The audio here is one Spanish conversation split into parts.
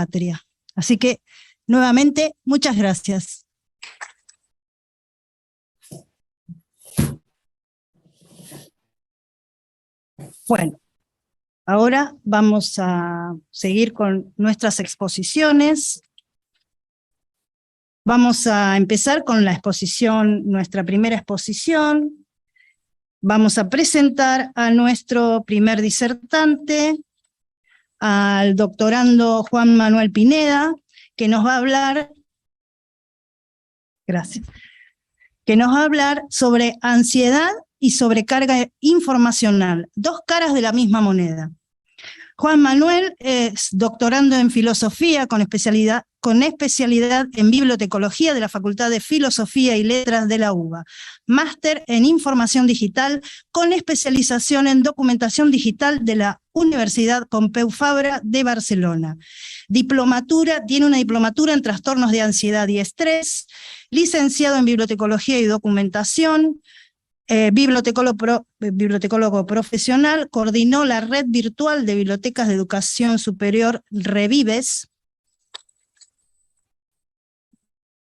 patria. Así que, nuevamente, muchas gracias. Bueno, ahora vamos a seguir con nuestras exposiciones. Vamos a empezar con la exposición, nuestra primera exposición. Vamos a presentar a nuestro primer disertante, al doctorando Juan Manuel Pineda, que nos va a hablar, gracias, que nos va a hablar sobre ansiedad y sobrecarga informacional, dos caras de la misma moneda. Juan Manuel es doctorando en filosofía con especialidad en bibliotecología de la Facultad de Filosofía y Letras de la UBA, máster en información digital con especialización en documentación digital de la Universidad Pompeu Fabra de Barcelona. Tiene una diplomatura en trastornos de ansiedad y estrés, licenciado en bibliotecología y documentación, bibliotecólogo profesional, coordinó la red virtual de bibliotecas de educación superior Revives,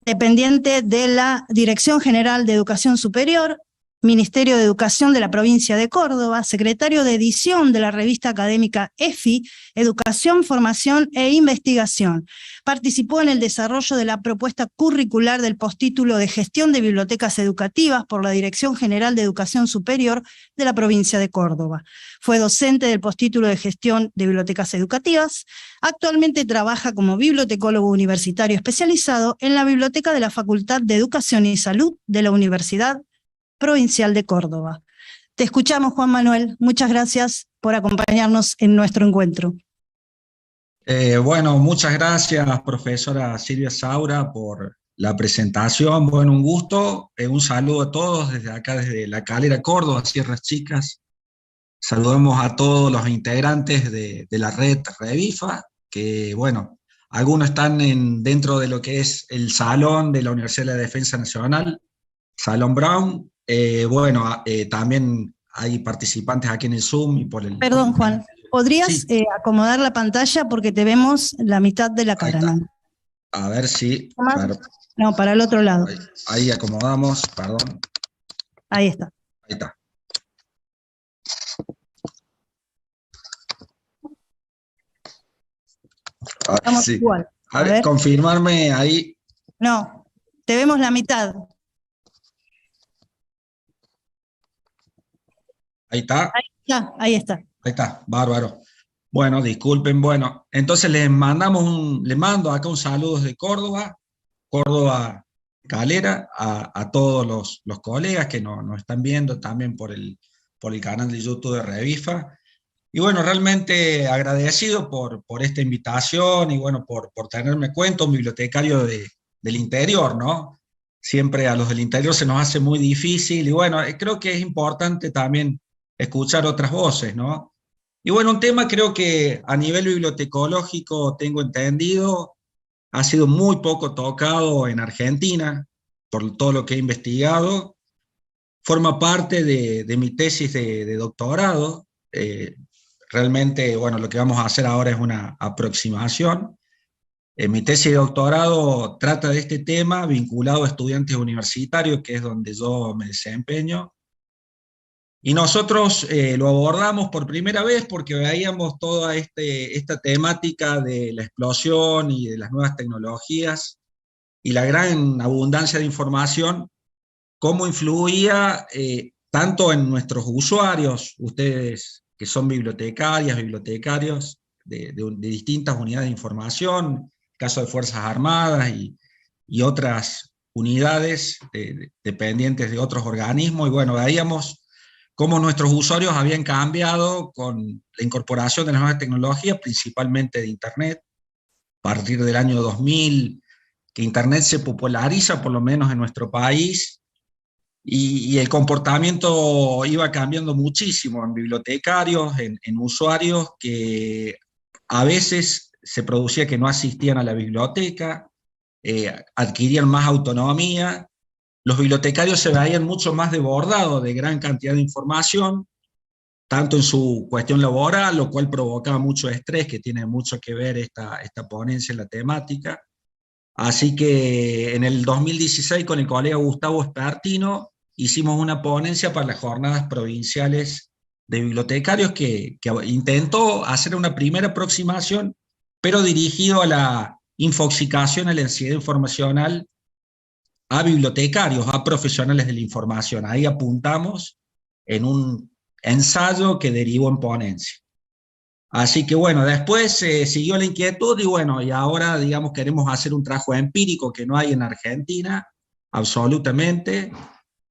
dependiente de la Dirección General de Educación Superior, Ministerio de Educación de la provincia de Córdoba, secretario de edición de la revista académica EFI, Educación, Formación e Investigación. Participó en el desarrollo de la propuesta curricular del postítulo de Gestión de Bibliotecas Educativas por la Dirección General de Educación Superior de la provincia de Córdoba. Fue docente del postítulo de Gestión de Bibliotecas Educativas. Actualmente trabaja como bibliotecólogo universitario especializado en la Biblioteca de la Facultad de Educación y Salud de la Universidad Provincial de Córdoba. Te escuchamos, Juan Manuel. Muchas gracias por acompañarnos en nuestro encuentro. Bueno, muchas gracias, profesora Silvia Saura, por la presentación. Bueno, un gusto. Un saludo a todos desde acá, desde La Calera, Córdoba, Sierras Chicas. Saludamos a todos los integrantes de la red Revifa, que, bueno, algunos están dentro de lo que es el Salón de la Universidad de la Defensa Nacional, Salón Brown. También hay participantes aquí en el Zoom y por el... Perdón, Juan, ¿podrías acomodar la pantalla porque te vemos la mitad de la cara, ¿no? A ver si... No, para el otro lado. Ahí acomodamos, perdón. Ahí está. Ahí está. Estamos igual. A ver, confirmarme ahí. No, te vemos la mitad. Ahí está. Ahí está. Ahí está, bárbaro. Bueno, disculpen, bueno, entonces les mando acá un saludo desde Córdoba, Calera, a todos los colegas que nos están viendo también por el canal de YouTube de Revifa. Y bueno, realmente agradecido por esta invitación y bueno, por tenerme en cuenta, un bibliotecario del interior, ¿no? Siempre a los del interior se nos hace muy difícil y bueno, creo que es importante también escuchar otras voces, ¿no? Y bueno, un tema creo que a nivel bibliotecológico, tengo entendido, ha sido muy poco tocado en Argentina, por todo lo que he investigado. Forma parte de mi tesis de doctorado. Realmente, bueno, lo que vamos a hacer ahora es una aproximación. Mi tesis de doctorado trata de este tema vinculado a estudiantes universitarios, que es donde yo me desempeño. Y nosotros lo abordamos por primera vez porque veíamos toda esta temática de la explosión y de las nuevas tecnologías y la gran abundancia de información, cómo influía tanto en nuestros usuarios, ustedes que son bibliotecarios de distintas unidades de información, caso de Fuerzas Armadas y otras unidades dependientes de otros organismos, y bueno, veíamos cómo nuestros usuarios habían cambiado con la incorporación de las nuevas tecnologías, principalmente de Internet, a partir del año 2000, que Internet se populariza, por lo menos en nuestro país, y el comportamiento iba cambiando muchísimo en bibliotecarios, en usuarios que a veces se producía que no asistían a la biblioteca, adquirían más autonomía. Los bibliotecarios se veían mucho más desbordados de gran cantidad de información, tanto en su cuestión laboral, lo cual provocaba mucho estrés, que tiene mucho que ver esta ponencia en la temática. Así que en el 2016 con el colega Gustavo Espertino hicimos una ponencia para las jornadas provinciales de bibliotecarios que intentó hacer una primera aproximación, pero dirigido a la infoxicación, a la ansiedad informacional, a bibliotecarios, a profesionales de la información. Ahí apuntamos en un ensayo que derivó en ponencia. Así que bueno, después siguió la inquietud y bueno, y ahora digamos queremos hacer un trabajo empírico que no hay en Argentina, absolutamente.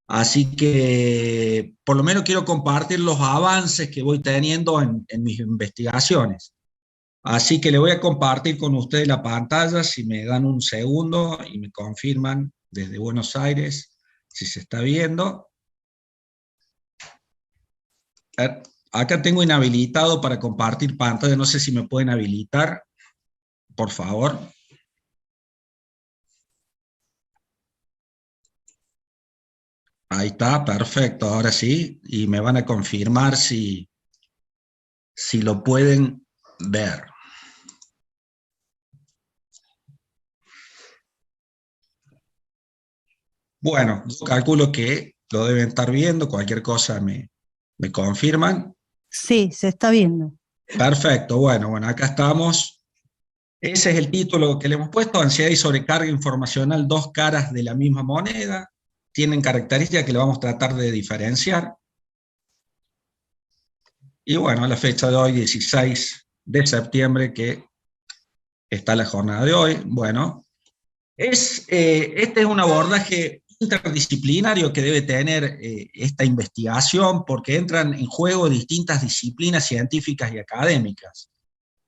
Así que por lo menos quiero compartir los avances que voy teniendo en mis investigaciones. Así que le voy a compartir con ustedes la pantalla, si me dan un segundo y me confirman desde Buenos Aires si se está viendo. Acá tengo inhabilitado para compartir pantalla, no sé si me pueden habilitar, por favor. Ahí está, perfecto, ahora sí, y me van a confirmar si lo pueden ver. Bueno, yo calculo que lo deben estar viendo, cualquier cosa me confirman. Sí, se está viendo. Perfecto, bueno, acá estamos. Ese es el título que le hemos puesto, ansiedad y sobrecarga informacional, dos caras de la misma moneda. Tienen características que le vamos a tratar de diferenciar. Y bueno, la fecha de hoy, 16 de septiembre, que está la jornada de hoy. Bueno, este es un abordaje interdisciplinario que debe tener esta investigación porque entran en juego distintas disciplinas científicas y académicas.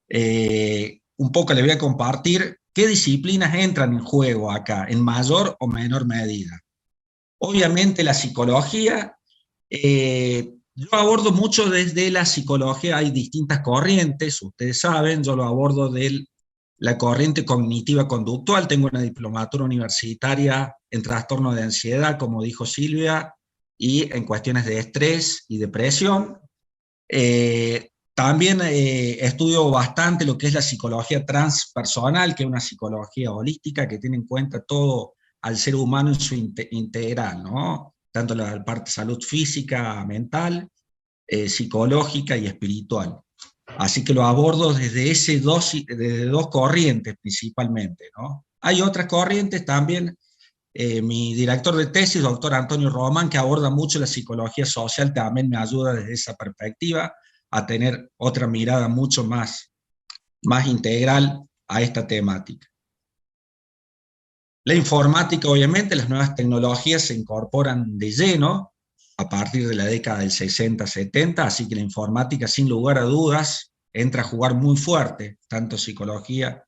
Un poco le voy a compartir qué disciplinas entran en juego acá, en mayor o menor medida. Obviamente la psicología, yo abordo mucho desde la psicología, hay distintas corrientes, ustedes saben, yo lo abordo de la corriente cognitiva conductual, tengo una diplomatura universitaria en trastorno de ansiedad, como dijo Silvia, y en cuestiones de estrés y depresión. También estudio bastante lo que es la psicología transpersonal, que es una psicología holística que tiene en cuenta todo al ser humano en su integral, ¿no? Tanto la parte de salud física, mental, psicológica y espiritual. Así que lo abordo desde desde dos corrientes principalmente, ¿no? Hay otras corrientes también. Mi director de tesis, doctor Antonio Román, que aborda mucho la psicología social, también me ayuda desde esa perspectiva a tener otra mirada mucho más integral a esta temática. La informática, obviamente, las nuevas tecnologías se incorporan de lleno a partir de la década del 60-70, así que la informática, sin lugar a dudas, entra a jugar muy fuerte, tanto psicología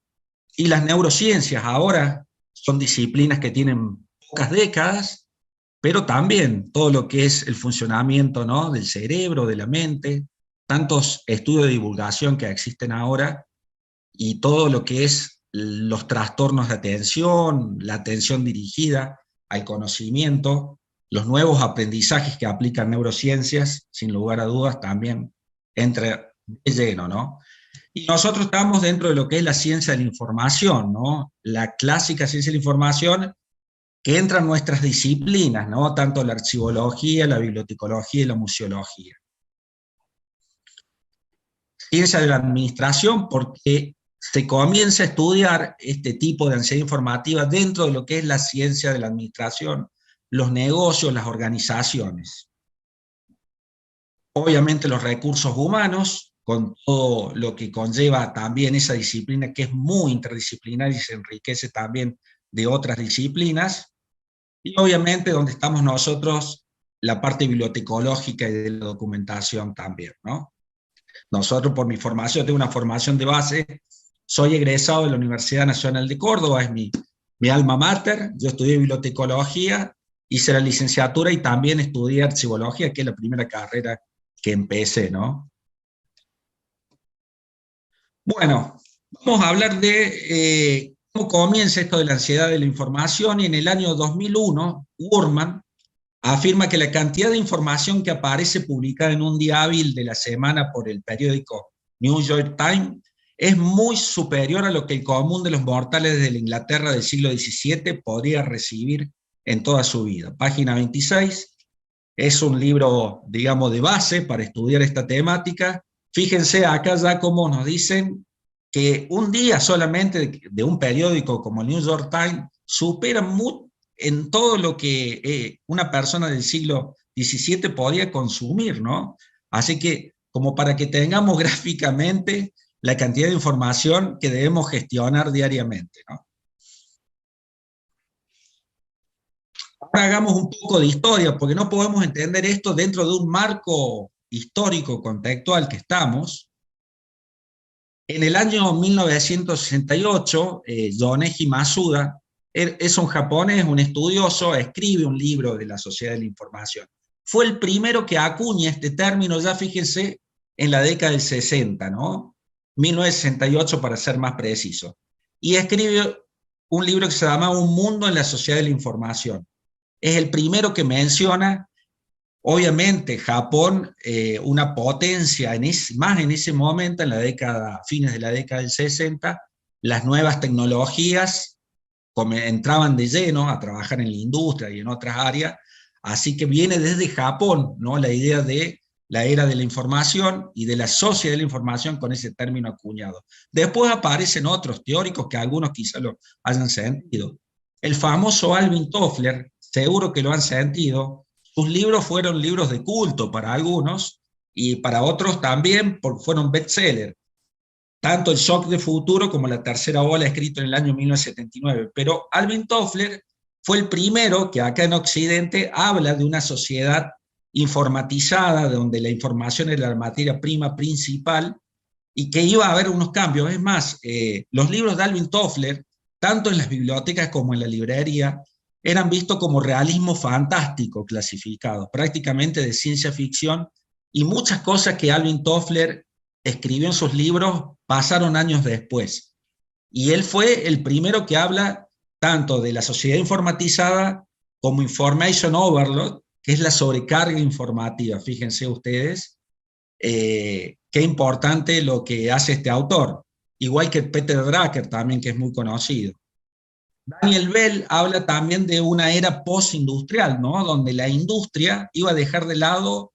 y las neurociencias. Ahora son disciplinas que tienen pocas décadas, pero también todo lo que es el funcionamiento, ¿no?, del cerebro, de la mente, tantos estudios de divulgación que existen ahora, y todo lo que es los trastornos de atención, la atención dirigida al conocimiento, los nuevos aprendizajes que aplican neurociencias, sin lugar a dudas, también entra de lleno, ¿no? Y nosotros estamos dentro de lo que es la ciencia de la información, ¿no? La clásica ciencia de la información, que entra en nuestras disciplinas, ¿no? Tanto la archivología, la bibliotecología y la museología. Ciencia de la administración, porque se comienza a estudiar este tipo de ansiedad informativa dentro de lo que es la ciencia de la administración, los negocios, las organizaciones. Obviamente los recursos humanos, con todo lo que conlleva también esa disciplina que es muy interdisciplinaria y se enriquece también de otras disciplinas, y obviamente donde estamos nosotros, la parte bibliotecológica y de la documentación también, ¿no? Nosotros, por mi formación, tengo una formación de base, soy egresado de la Universidad Nacional de Córdoba, es mi alma mater, yo estudié bibliotecología, hice la licenciatura y también estudié archivología, que es la primera carrera que empecé, ¿no? Bueno, vamos a hablar de cómo comienza esto de la ansiedad de la información, y en el año 2001, Wurman afirma que la cantidad de información que aparece publicada en un día hábil de la semana por el periódico New York Times es muy superior a lo que el común de los mortales de la Inglaterra del siglo XVII podría recibir en toda su vida. Página 26, es un libro, digamos, de base para estudiar esta temática. Fíjense acá ya cómo nos dicen que un día solamente de un periódico como el New York Times supera en todo lo que una persona del siglo XVII podía consumir, ¿no? Así que, como para que tengamos gráficamente la cantidad de información que debemos gestionar diariamente, ¿no? Ahora hagamos un poco de historia, porque no podemos entender esto dentro de un marco histórico contextual que estamos. En el año 1968, Yoneji Masuda es un japonés, un estudioso, escribe un libro de la sociedad de la información. Fue el primero que acuña este término, ya fíjense, en la década del 60, ¿no? 1968 para ser más preciso. Y escribe un libro que se llama Un mundo en la sociedad de la información. Es el primero que menciona, obviamente, Japón, una potencia, más en ese momento, en la década, fines de la década del 60, las nuevas tecnologías entraban de lleno a trabajar en la industria y en otras áreas, así que viene desde Japón, ¿no? La idea de la era de la información y de la sociedad de la información con ese término acuñado. Después aparecen otros teóricos que algunos quizá lo hayan sentido. El famoso Alvin Toffler, seguro que lo han sentido, sus libros fueron libros de culto para algunos y para otros también porque fueron bestsellers. Tanto el Shock de Futuro como la tercera ola, escrito en el año 1979. Pero Alvin Toffler fue el primero que acá en Occidente habla de una sociedad informatizada, donde la información era la materia prima principal y que iba a haber unos cambios. Es más, los libros de Alvin Toffler, tanto en las bibliotecas como en la librería, eran vistos como realismo fantástico clasificados, prácticamente de ciencia ficción, y muchas cosas que Alvin Toffler escribió en sus libros pasaron años después. Y él fue el primero que habla tanto de la sociedad informatizada como information overload, que es la sobrecarga informativa. Fíjense ustedes qué importante lo que hace este autor, igual que Peter Drucker también, que es muy conocido. Daniel Bell habla también de una era postindustrial, ¿no? Donde la industria iba a dejar de lado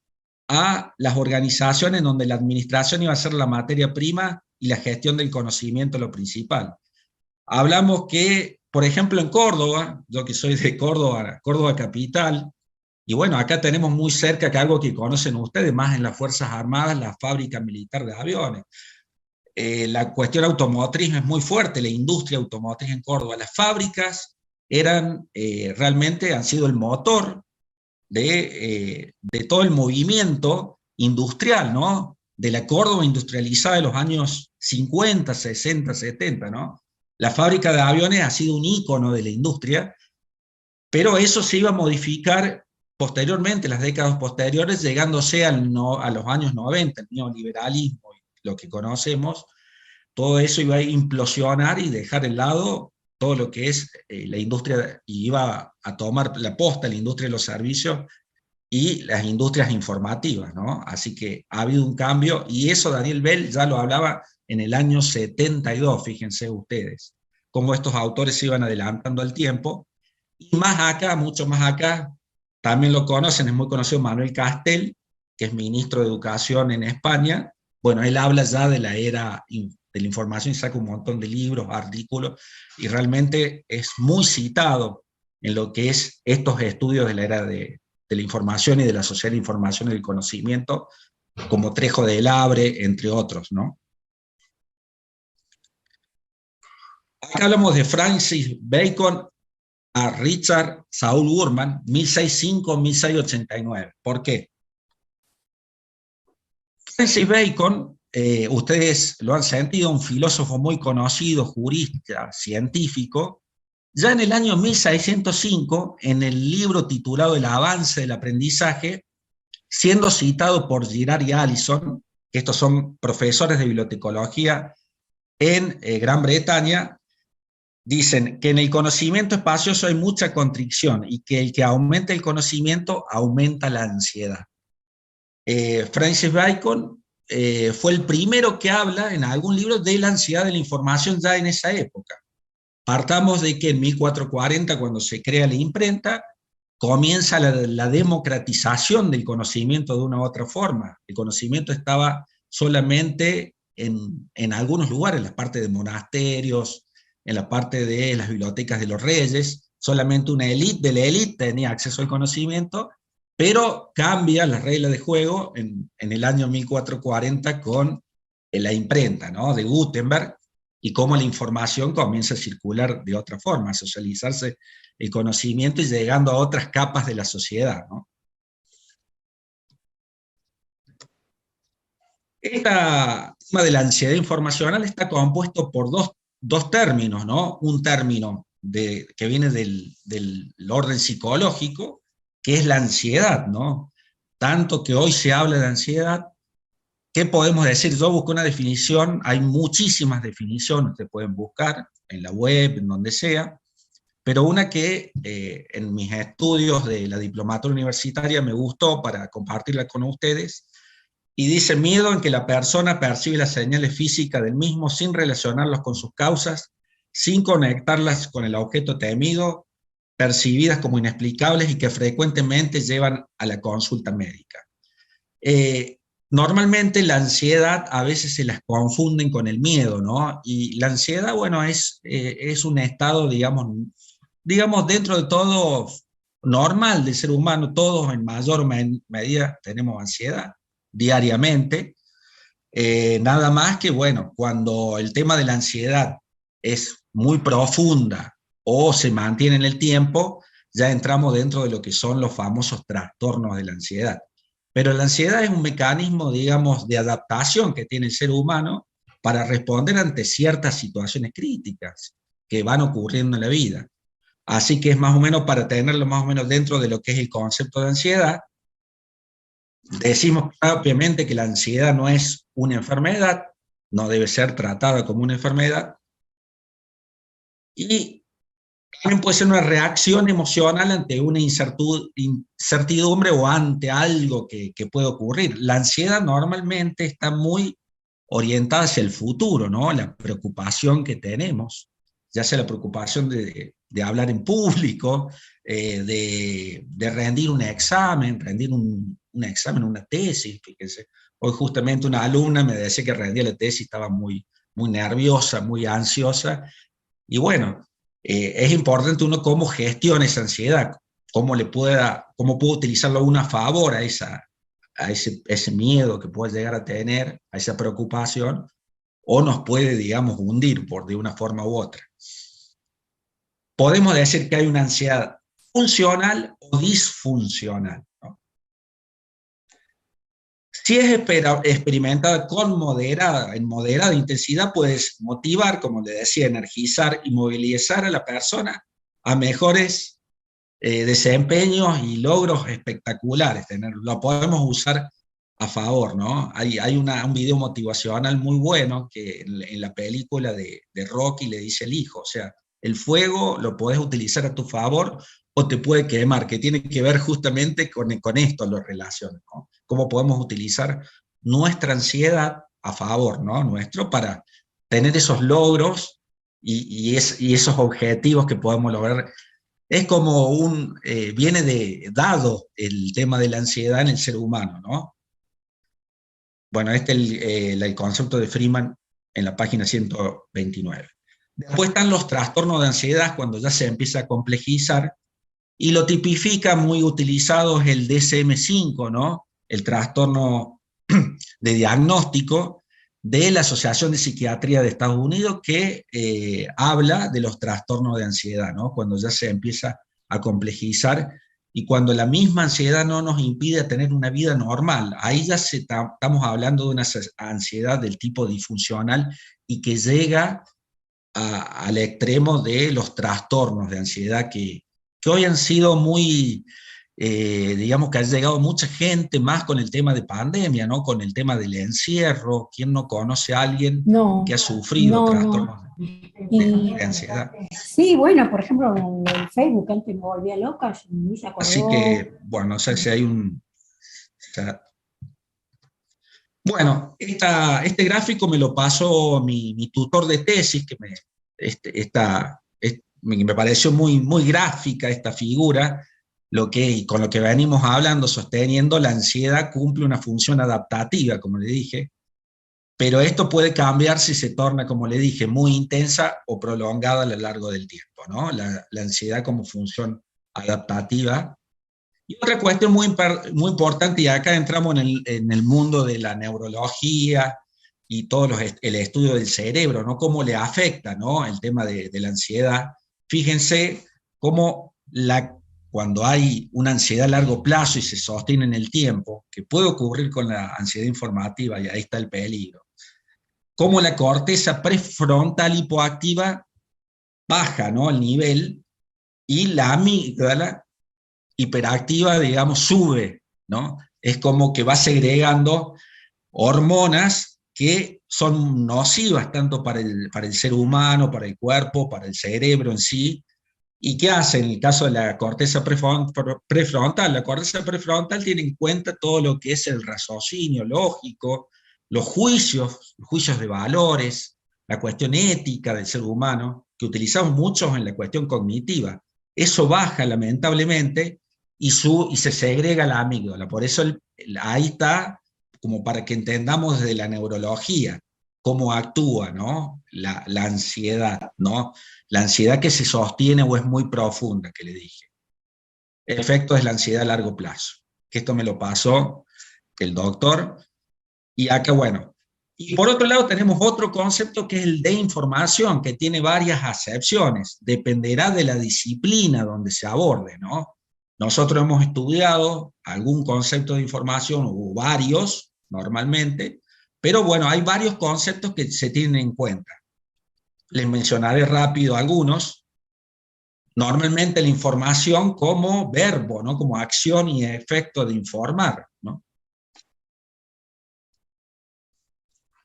a las organizaciones, donde la administración iba a ser la materia prima y la gestión del conocimiento lo principal. Hablamos que, por ejemplo, en Córdoba, yo que soy de Córdoba, Córdoba capital, y bueno, acá tenemos muy cerca, que algo que conocen ustedes, más en las Fuerzas Armadas, la fábrica militar de aviones. La cuestión automotriz es muy fuerte, la industria automotriz en Córdoba. Las fábricas realmente han sido el motor de todo el movimiento industrial, ¿no? De la Córdoba industrializada de los años 50, 60, 70, ¿no? La fábrica de aviones ha sido un ícono de la industria, pero eso se iba a modificar posteriormente, las décadas posteriores, llegándose a los años 90, el neoliberalismo, lo que conocemos, todo eso iba a implosionar y dejar de lado todo lo que es la industria, y iba a tomar la posta la industria de los servicios y las industrias informativas, ¿no? Así que ha habido un cambio, y eso Daniel Bell ya lo hablaba en el año 72, fíjense ustedes, cómo estos autores se iban adelantando al tiempo. Y más acá, mucho más acá, también lo conocen, es muy conocido Manuel Castel, que es ministro de Educación en España. Bueno, él habla ya de la era de la información y saca un montón de libros, artículos, y realmente es muy citado en lo que es estos estudios de la era de la información y de la sociedad de la información y del conocimiento, como Trejo de Labre, entre otros, ¿no? Acá hablamos de Francis Bacon a Richard Saul Wurman, 1605-1689. ¿Por qué? Francis Bacon, ustedes lo han sentido, un filósofo muy conocido, jurista, científico. Ya en el año 1605, en el libro titulado El avance del aprendizaje, siendo citado por Girard y Allison, que estos son profesores de bibliotecología en Gran Bretaña, dicen que en el conocimiento espacioso hay mucha constricción y que el que aumenta el conocimiento aumenta la ansiedad. Francis Bacon fue el primero que habla en algún libro de la ansiedad de la información ya en esa época. Partamos de que en 1440, cuando se crea la imprenta, comienza la democratización del conocimiento de una u otra forma. El conocimiento estaba solamente en algunos lugares, en la parte de monasterios, en la parte de las bibliotecas de los reyes, solamente una élite de la élite tenía acceso al conocimiento, pero cambia las reglas de juego en el año 1440 con la imprenta, ¿no?, de Gutenberg, y cómo la información comienza a circular de otra forma, a socializarse el conocimiento y llegando a otras capas de la sociedad, ¿no? Este tema de la ansiedad informacional está compuesto por dos términos, ¿no? Un término que viene del orden psicológico, que es la ansiedad, ¿no? Tanto que hoy se habla de ansiedad, ¿qué podemos decir? Yo busco una definición, hay muchísimas definiciones que pueden buscar en la web, en donde sea, pero una que en mis estudios de la diplomatura universitaria me gustó para compartirla con ustedes, y dice: miedo en que la persona percibe las señales físicas del mismo sin relacionarlas con sus causas, sin conectarlas con el objeto temido, percibidas como inexplicables y que frecuentemente llevan a la consulta médica. Normalmente la ansiedad a veces se las confunden con el miedo, ¿no? Y la ansiedad, bueno, es un estado, digamos, dentro de todo normal del ser humano. Todos en mayor o medida tenemos ansiedad diariamente. Nada más que, bueno, cuando el tema de la ansiedad es muy profunda o se mantiene en el tiempo, ya entramos dentro de lo que son los famosos trastornos de la ansiedad. Pero la ansiedad es un mecanismo, digamos, de adaptación que tiene el ser humano para responder ante ciertas situaciones críticas que van ocurriendo en la vida. Así que es más o menos para tenerlo más o menos dentro de lo que es el concepto de ansiedad. Decimos propiamente que la ansiedad no es una enfermedad, no debe ser tratada como una enfermedad, y también puede ser una reacción emocional ante una incertidumbre o ante algo que puede ocurrir. La ansiedad normalmente está muy orientada hacia el futuro, ¿no? La preocupación que tenemos, ya sea la preocupación de hablar en público, de rendir un examen, una tesis. Fíjense, hoy justamente una alumna me decía que rendía la tesis, estaba muy, muy nerviosa, muy ansiosa, y bueno, es importante uno cómo gestiona esa ansiedad, cómo puede utilizarlo uno a favor a ese miedo que puede llegar a tener, a esa preocupación, o nos puede, digamos, hundir de una forma u otra. Podemos decir que hay una ansiedad funcional o disfuncional, ¿no? Si es experimentada en moderada intensidad, puede motivar, como le decía, energizar y movilizar a la persona a mejores desempeños y logros espectaculares. Lo podemos usar a favor, ¿no? Hay un video motivacional muy bueno que en la película de Rocky le dice el hijo, o sea, el fuego lo podés utilizar a tu favor o te puede quemar, que tiene que ver justamente con esto, lo relaciona, ¿no? Cómo podemos utilizar nuestra ansiedad a favor, ¿no? Nuestro, para tener esos logros y esos objetivos que podemos lograr. Es como viene dado el tema de la ansiedad en el ser humano, ¿no? Bueno, este es el concepto de Freeman en la página 129. Después están los trastornos de ansiedad, cuando ya se empieza a complejizar, y lo tipifica muy utilizado es el DSM-5, ¿no? El trastorno de diagnóstico de la Asociación de Psiquiatría de Estados Unidos, que habla de los trastornos de ansiedad, ¿no? Cuando ya se empieza a complejizar y cuando la misma ansiedad no nos impide tener una vida normal. Ahí ya estamos hablando de una ansiedad del tipo disfuncional y que llega al extremo de los trastornos de ansiedad que hoy han sido muy digamos que ha llegado mucha gente más con el tema de pandemia, ¿no? Con el tema del encierro. ¿Quién no conoce a alguien que No, ha sufrido no, trastornos no. de Y ansiedad? sí, bueno, por ejemplo, en el Facebook antes me volvía loca, ni se Así acordó. que, bueno, no sé si hay un... Bueno, este gráfico me lo pasó mi tutor de tesis, que me pareció muy gráfica esta figura, y con lo que venimos hablando, sosteniendo, la ansiedad cumple una función adaptativa, como le dije, pero esto puede cambiar si se torna, como le dije, muy intensa o prolongada a lo largo del tiempo, ¿no? La ansiedad como función adaptativa. Y otra cuestión muy importante, y acá entramos en el mundo de la neurología y el estudio del cerebro, ¿no? Cómo le afecta, ¿no? El tema de la ansiedad. Fíjense cómo cuando hay una ansiedad a largo plazo y se sostiene en el tiempo, que puede ocurrir con la ansiedad informativa, y ahí está el peligro, cómo la corteza prefrontal hipoactiva baja, ¿no? El nivel, y la amígdala hiperactiva, digamos, sube, ¿no? Es como que va segregando hormonas que son nocivas tanto para el ser humano, para el cuerpo, para el cerebro en sí. ¿Y qué hace en el caso de la corteza prefrontal? La corteza prefrontal tiene en cuenta todo lo que es el raciocinio lógico, los juicios de valores, la cuestión ética del ser humano, que utilizamos muchos en la cuestión cognitiva. Eso baja lamentablemente y se segrega la amígdala. Por eso ahí está, como para que entendamos desde la neurología cómo actúa, ¿no? La ansiedad, ¿no? La ansiedad que se sostiene o es muy profunda, que le dije. El efecto es la ansiedad a largo plazo, que esto me lo pasó el doctor. Y acá, bueno. Y por otro lado tenemos otro concepto que es el de información, que tiene varias acepciones. Dependerá de la disciplina donde se aborde, ¿no? Nosotros hemos estudiado algún concepto de información, o varios, normalmente, pero bueno, hay varios conceptos que se tienen en cuenta. Les mencionaré rápido algunos. Normalmente la información como verbo, ¿no? Como acción y efecto de informar, ¿no?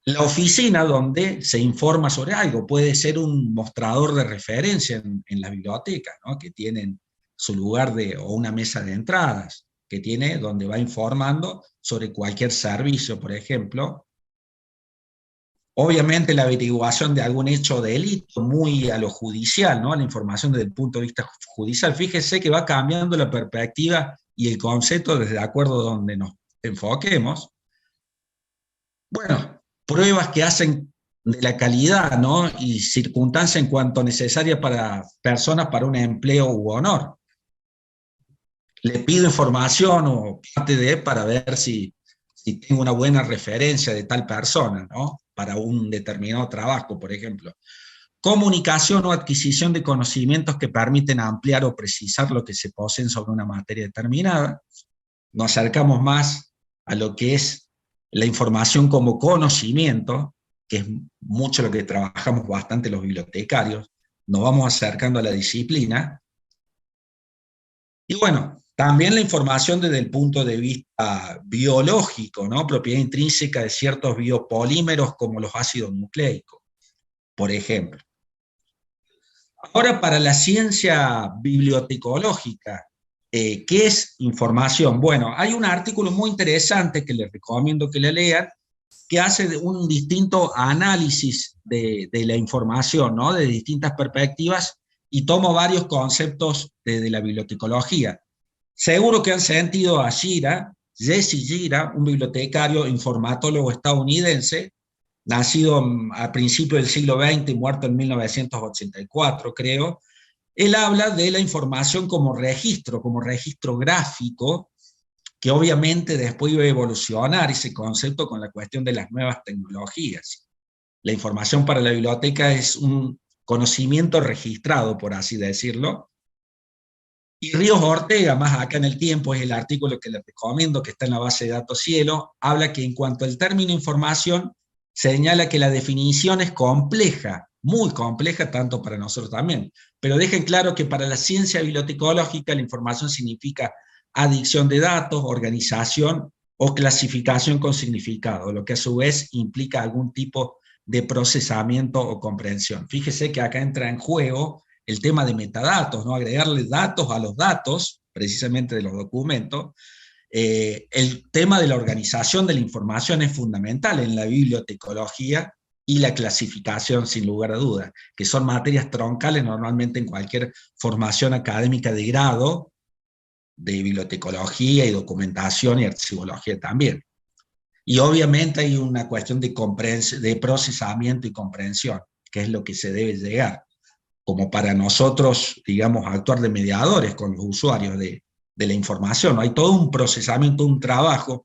La oficina donde se informa sobre algo puede ser un mostrador de referencia en la biblioteca, ¿no? Que tienen su lugar o una mesa de entradas, que tiene donde va informando sobre cualquier servicio, por ejemplo. Obviamente la averiguación de algún hecho de delito, muy a lo judicial, ¿no? La información desde el punto de vista judicial. Fíjese que va cambiando la perspectiva y el concepto desde de acuerdo a donde nos enfoquemos. Bueno, pruebas que hacen de la calidad, ¿no? Y circunstancias en cuanto necesaria para personas para un empleo u honor. Le pido información o parte de para ver si tengo una buena referencia de tal persona, ¿no? Para un determinado trabajo, por ejemplo. Comunicación o adquisición de conocimientos que permiten ampliar o precisar lo que se poseen sobre una materia determinada. Nos acercamos más a lo que es la información como conocimiento, que es mucho lo que trabajamos bastante los bibliotecarios. Nos vamos acercando a la disciplina. Y bueno, también la información desde el punto de vista biológico, ¿no? Propiedad intrínseca de ciertos biopolímeros como los ácidos nucleicos, por ejemplo. Ahora, para la ciencia bibliotecológica, ¿qué es información? Bueno, hay un artículo muy interesante que les recomiendo que le lean, que hace un distinto análisis de la información, ¿no? De distintas perspectivas, y toma varios conceptos de la bibliotecología. Seguro que han sentido a Jesse Gira, un bibliotecario informatólogo estadounidense, nacido a principios del siglo XX y muerto en 1984, creo. Él habla de la información como registro gráfico, que obviamente después iba a evolucionar ese concepto con la cuestión de las nuevas tecnologías. La información para la biblioteca es un conocimiento registrado, por así decirlo. Y Ríos Ortega, más acá en el tiempo, es el artículo que les recomiendo, que está en la base de datos Cielo, habla que en cuanto al término información, señala que la definición es compleja, muy compleja, tanto para nosotros también, pero dejen claro que para la ciencia bibliotecológica la información significa adicción de datos, organización o clasificación con significado, lo que a su vez implica algún tipo de procesamiento o comprensión. Fíjese que acá entra en juego el tema de metadatos, ¿no? Agregarle datos a los datos, precisamente de los documentos. El tema de la organización de la información es fundamental en la bibliotecología y la clasificación, sin lugar a dudas, que son materias troncales normalmente en cualquier formación académica de grado, de bibliotecología y documentación y archivología también. Y obviamente hay una cuestión de procesamiento y comprensión, que es lo que se debe llegar, como para nosotros, digamos, actuar de mediadores con los usuarios de la información. Hay todo un procesamiento, un trabajo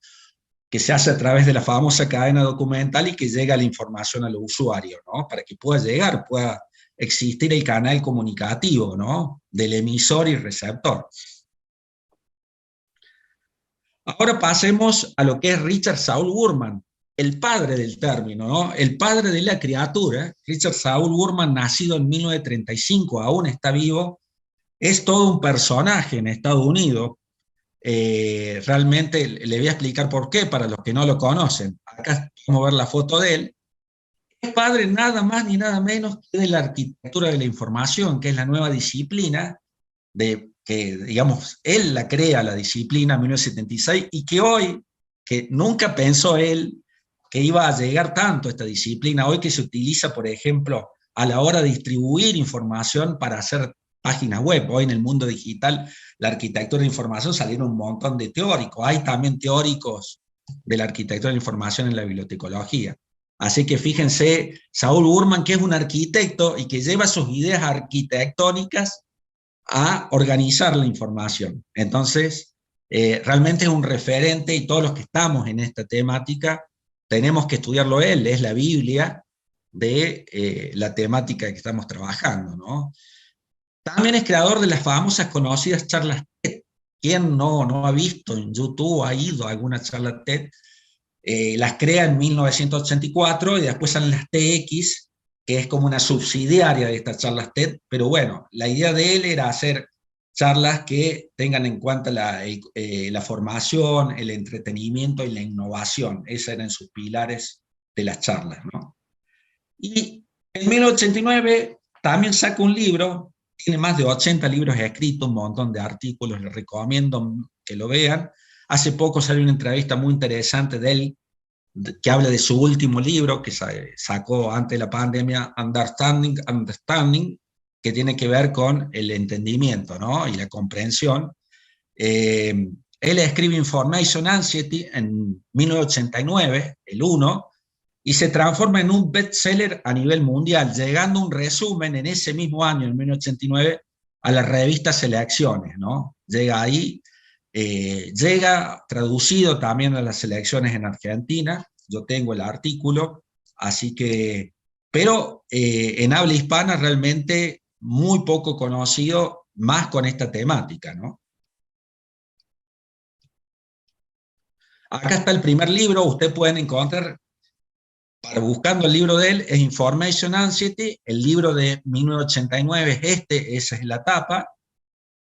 que se hace a través de la famosa cadena documental y que llega la información a los usuarios, ¿no? Para que pueda llegar, pueda existir el canal comunicativo, ¿no? Del emisor y receptor. Ahora pasemos a lo que es Richard Saul Wurman, el padre del término, ¿no? El padre de la criatura. Richard Saul Wurman, nacido en 1935, aún está vivo, es todo un personaje en Estados Unidos. Realmente le voy a explicar por qué, para los que no lo conocen. Acá vamos a ver la foto de él. Es padre nada más ni nada menos que de la arquitectura de la información, que es la nueva disciplina que, digamos, él la crea, la disciplina, en 1976, y que hoy, que nunca pensó él que iba a llegar tanto esta disciplina, hoy que se utiliza, por ejemplo, a la hora de distribuir información para hacer páginas web. Hoy en el mundo digital, la arquitectura de la información salieron un montón de teóricos. Hay también teóricos de la arquitectura de la información en la bibliotecología. Así que fíjense, Saul Wurman, que es un arquitecto y que lleva sus ideas arquitectónicas a organizar la información. Entonces, realmente es un referente y todos los que estamos en esta temática tenemos que estudiarlo él, es la Biblia de la temática que estamos trabajando, ¿no? También es creador de las famosas conocidas charlas TED. ¿Quién no ha visto en YouTube, ha ido a alguna charla TED? Las crea en 1984 y después salen las TX, que es como una subsidiaria de estas charlas TED, pero bueno, la idea de él era hacer charlas que tengan en cuenta la formación, el entretenimiento y la innovación. Esos eran sus pilares de las charlas, ¿no? Y en 1989 también saca un libro, tiene más de 80 libros escritos, un montón de artículos, les recomiendo que lo vean. Hace poco salió una entrevista muy interesante de él, que habla de su último libro, que sacó antes de la pandemia, Understanding, que tiene que ver con el entendimiento, ¿no? Y la comprensión. Él escribe Information Anxiety en 1989, el 1, y se transforma en un bestseller a nivel mundial, llegando un resumen en ese mismo año, en 1989, a la revista Selecciones, ¿no? Llega ahí, llega traducido también a las selecciones en Argentina, yo tengo el artículo, así que, pero en habla hispana realmente muy poco conocido, más con esta temática, ¿no? Acá está el primer libro, ustedes pueden encontrar, buscando el libro de él, es Information Anxiety, el libro de 1989 es esa es la tapa,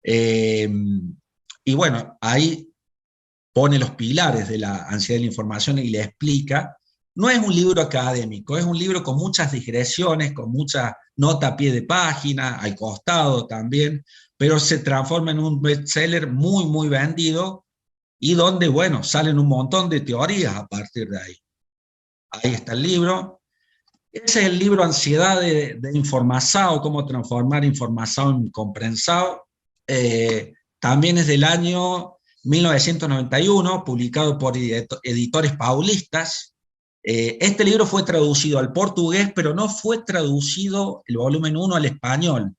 y bueno, ahí pone los pilares de la ansiedad de la información y le explica. No es un libro académico, es un libro con muchas digresiones, con mucha nota a pie de página, al costado también, pero se transforma en un bestseller muy, muy vendido y donde, bueno, salen un montón de teorías a partir de ahí. Ahí está el libro. Ese es el libro Ansiedad de Información, cómo transformar información en comprensado. También es del año 1991, publicado por editores paulistas. Este libro fue traducido al portugués, pero no fue traducido el volumen 1 al español.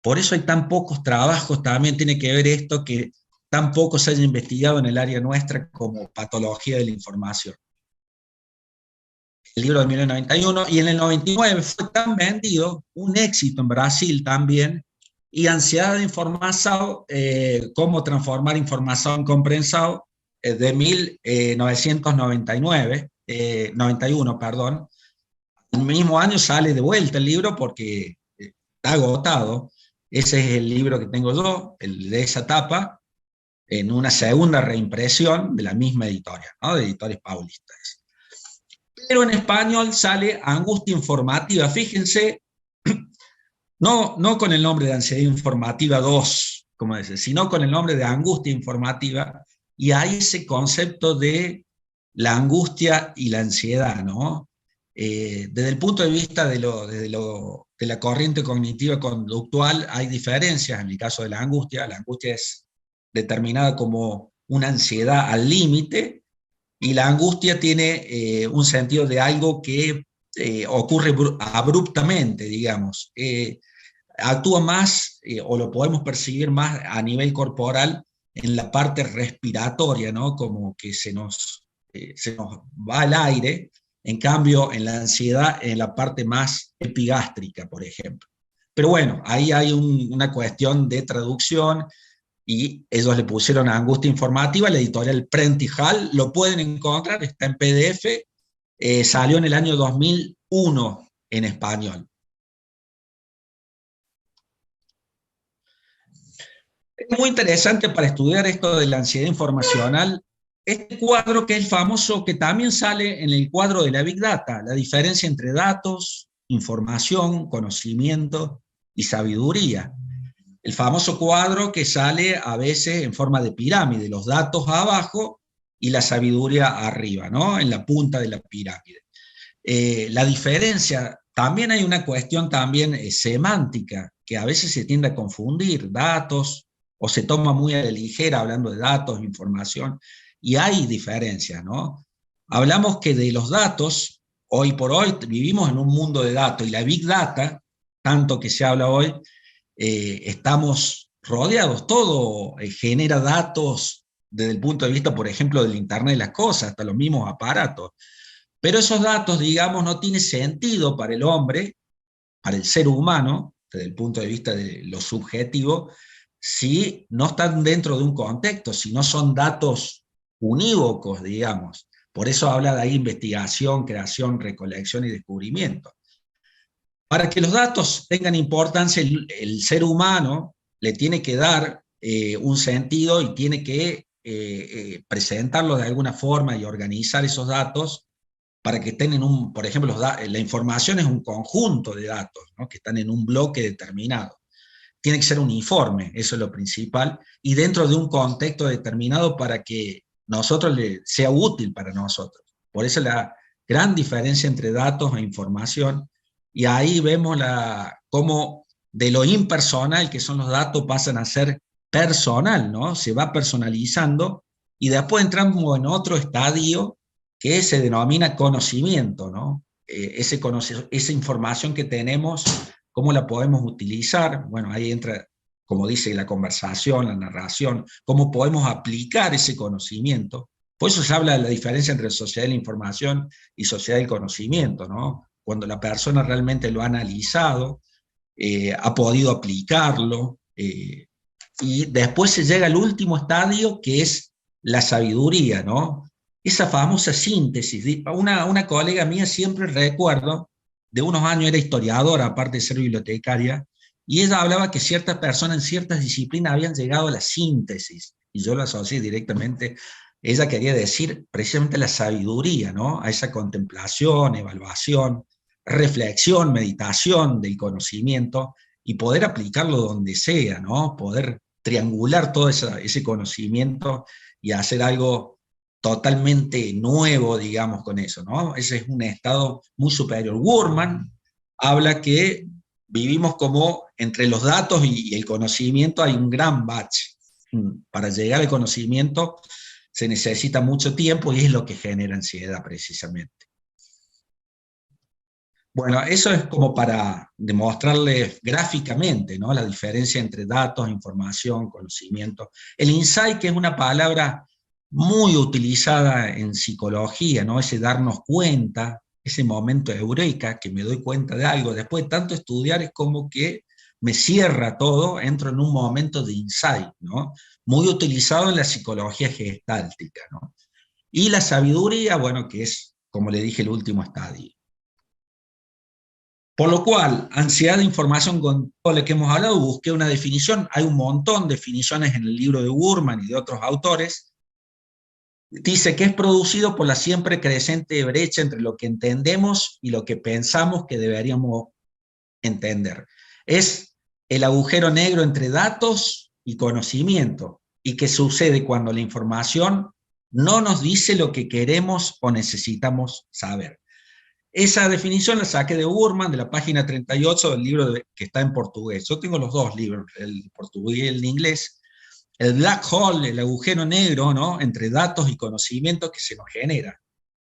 Por eso hay tan pocos trabajos, también tiene que ver esto, que tan poco se haya investigado en el área nuestra como patología de la información. El libro de 1991, y en el 99 fue tan vendido, un éxito en Brasil también, y Ansiedad de Información, cómo transformar información en comprensado, de 1999, 91, perdón. El mismo año sale de vuelta el libro porque está agotado. Ese es el libro que tengo yo, el de esa etapa. en una segunda reimpresión de la misma editorial, ¿no? De Editores Paulistas. Pero en español sale Angustia Informativa, fíjense, no con el nombre de Ansiedad Informativa 2, como dice, sino con el nombre de Angustia Informativa, y hay ese concepto de la angustia y la ansiedad, ¿no? Desde el punto de vista de la corriente cognitiva conductual hay diferencias. En el caso de la angustia es determinada como una ansiedad al límite, y la angustia tiene un sentido de algo que ocurre abruptamente, digamos. Actúa más, o lo podemos percibir más a nivel corporal, en la parte respiratoria, ¿no? Como que se nos va el aire. En cambio, en la ansiedad, en la parte más epigástrica, por ejemplo. Pero bueno, ahí hay una cuestión de traducción, y ellos le pusieron Angustia Informativa, la editorial Prentice-Hall, lo pueden encontrar, está en PDF, salió en el año 2001 en español. Es muy interesante para estudiar esto de la ansiedad informacional, este cuadro que es famoso, que también sale en el cuadro de la Big Data, la diferencia entre datos, información, conocimiento y sabiduría. El famoso cuadro que sale a veces en forma de pirámide, los datos abajo y la sabiduría arriba, ¿no? En la punta de la pirámide. La diferencia, también hay una cuestión también semántica, que a veces se tiende a confundir datos, o se toma muy a la ligera hablando de datos, información, y hay diferencias, ¿no? Hablamos que de los datos, hoy por hoy vivimos en un mundo de datos, y la Big Data, tanto que se habla hoy, estamos rodeados, todo genera datos desde el punto de vista, por ejemplo, del Internet de las cosas, hasta los mismos aparatos. Pero esos datos, digamos, no tienen sentido para el hombre, para el ser humano, desde el punto de vista de lo subjetivo, si no están dentro de un contexto, si no son datos unívocos, digamos. Por eso habla de ahí investigación, creación, recolección y descubrimiento. Para que los datos tengan importancia, el ser humano le tiene que dar un sentido, y tiene que presentarlos de alguna forma y organizar esos datos para que estén en un, por ejemplo, la información es un conjunto de datos, ¿no? Que están en un bloque determinado. Tiene que ser uniforme, eso es lo principal, y dentro de un contexto determinado para que nosotros sea útil para nosotros. Por eso la gran diferencia entre datos e información, y ahí vemos cómo de lo impersonal, que son los datos, pasan a ser personal, ¿no? Se va personalizando, y después entramos en otro estadio que se denomina conocimiento, ¿no? Esa información que tenemos, ¿cómo la podemos utilizar? Bueno, ahí entra, como dice, la conversación, la narración, cómo podemos aplicar ese conocimiento. Por eso se habla de la diferencia entre sociedad de la información y sociedad del conocimiento, ¿no? Cuando la persona realmente lo ha analizado, ha podido aplicarlo, y después se llega al último estadio, que es la sabiduría, ¿no? Esa famosa síntesis. Una colega mía, siempre recuerdo, de unos años, era historiadora, aparte de ser bibliotecaria, y ella hablaba que ciertas personas en ciertas disciplinas habían llegado a la síntesis, y yo lo asocié directamente. Ella quería decir precisamente la sabiduría, ¿no? A esa contemplación, evaluación, reflexión, meditación del conocimiento, y poder aplicarlo donde sea, ¿no? Poder triangular todo ese conocimiento y hacer algo totalmente nuevo, digamos, con eso, ¿no? Ese es un estado muy superior. Wurman habla que vivimos como entre los datos y el conocimiento hay un gran bache. Para llegar al conocimiento se necesita mucho tiempo, y es lo que genera ansiedad precisamente. Bueno, eso es como para demostrarles gráficamente, ¿no? La diferencia entre datos, información, conocimiento. El insight, que es una palabra muy utilizada en psicología, ¿no? Ese darnos cuenta, ese momento de eureka, que me doy cuenta de algo. Después de tanto estudiar, es como que me cierra todo, entro en un momento de insight, ¿no? Muy utilizado en la psicología gestáltica, ¿no? Y la sabiduría, bueno, que es, como le dije, el último estadio. Por lo cual, ansiedad de información, con todo lo que hemos hablado, busqué una definición. Hay un montón de definiciones en el libro de Burman y de otros autores. Dice que es producido por la siempre creciente brecha entre lo que entendemos y lo que pensamos que deberíamos entender. Es el agujero negro entre datos y conocimiento, y que sucede cuando la información no nos dice lo que queremos o necesitamos saber. Esa definición la saqué de Burman, de la página 38 del libro que está en portugués. Yo tengo los dos libros, el portugués y el inglés. El black hole, el agujero negro, ¿no?, entre datos y conocimiento que se nos genera.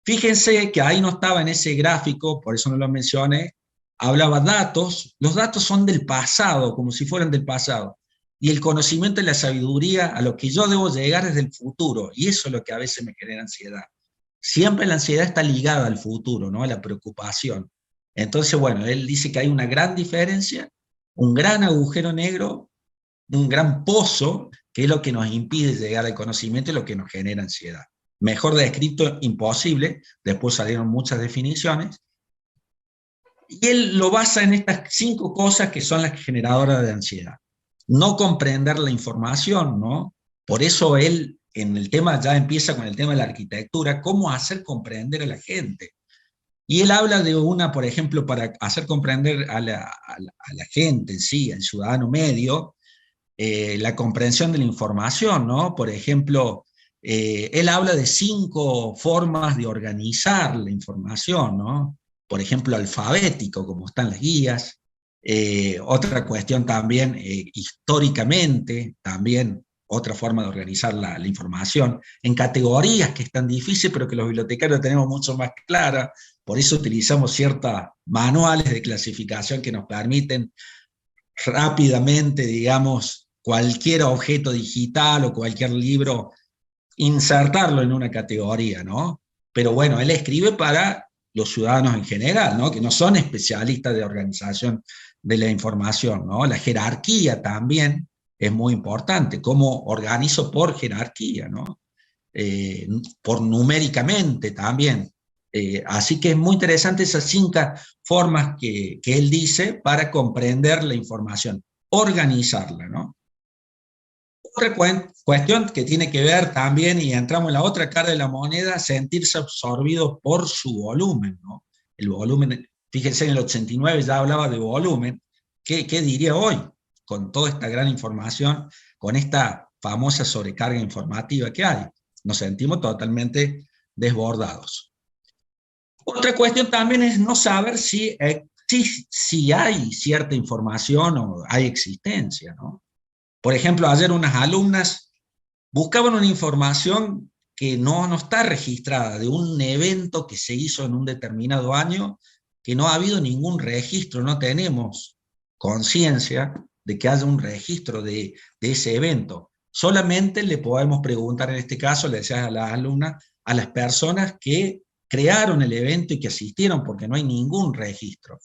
Fíjense que ahí no estaba en ese gráfico, por eso no lo mencioné, hablaba datos. Los datos son del pasado, como si fueran del pasado. Y el conocimiento y la sabiduría a lo que yo debo llegar es del futuro. Y eso es lo que a veces me genera ansiedad. Siempre la ansiedad está ligada al futuro, ¿no?, a la preocupación. Entonces, bueno, él dice que hay una gran diferencia, un gran agujero negro, un gran pozo, que es lo que nos impide llegar al conocimiento y lo que nos genera ansiedad. Mejor descrito, imposible, después salieron muchas definiciones, y él lo basa en estas 5 cosas que son las generadoras de ansiedad. No comprender la información, ¿no? Por eso él, en el tema, ya empieza con el tema de la arquitectura, cómo hacer comprender a la gente. Y él habla de una, por ejemplo, para hacer comprender a la gente en sí, al ciudadano medio, la comprensión de la información, ¿no? Por ejemplo, él habla de 5 formas de organizar la información, ¿no? Por ejemplo, alfabético, como están las guías. Otra cuestión también, históricamente, también otra forma de organizar la información, en categorías que es tan difícil, pero que los bibliotecarios tenemos mucho más clara. Por eso utilizamos ciertos manuales de clasificación que nos permiten rápidamente, digamos, cualquier objeto digital o cualquier libro, insertarlo en una categoría, ¿no? Pero bueno, él escribe para los ciudadanos en general, ¿no?, que no son especialistas de organización de la información, ¿no? La jerarquía también es muy importante, cómo organizo por jerarquía, ¿no? Por numéricamente también. Así que es muy interesante esas 5 formas que él dice para comprender la información, organizarla, ¿no? Otra cuestión que tiene que ver también, y entramos en la otra cara de la moneda, sentirse absorbido por su volumen, ¿no? El volumen, fíjense, en el 89 ya hablaba de volumen. ¿Qué diría hoy? Con toda esta gran información, con esta famosa sobrecarga informativa que hay. Nos sentimos totalmente desbordados. Otra cuestión también es no saber si hay cierta información o hay existencia, ¿no? Por ejemplo, ayer unas alumnas buscaban una información que no está registrada, de un evento que se hizo en un determinado año, que no ha habido ningún registro, no tenemos conciencia de que haya un registro de ese evento. Solamente le podemos preguntar, en este caso, le decía a las alumnas, a las personas que crearon el evento y que asistieron, porque no hay ningún registro.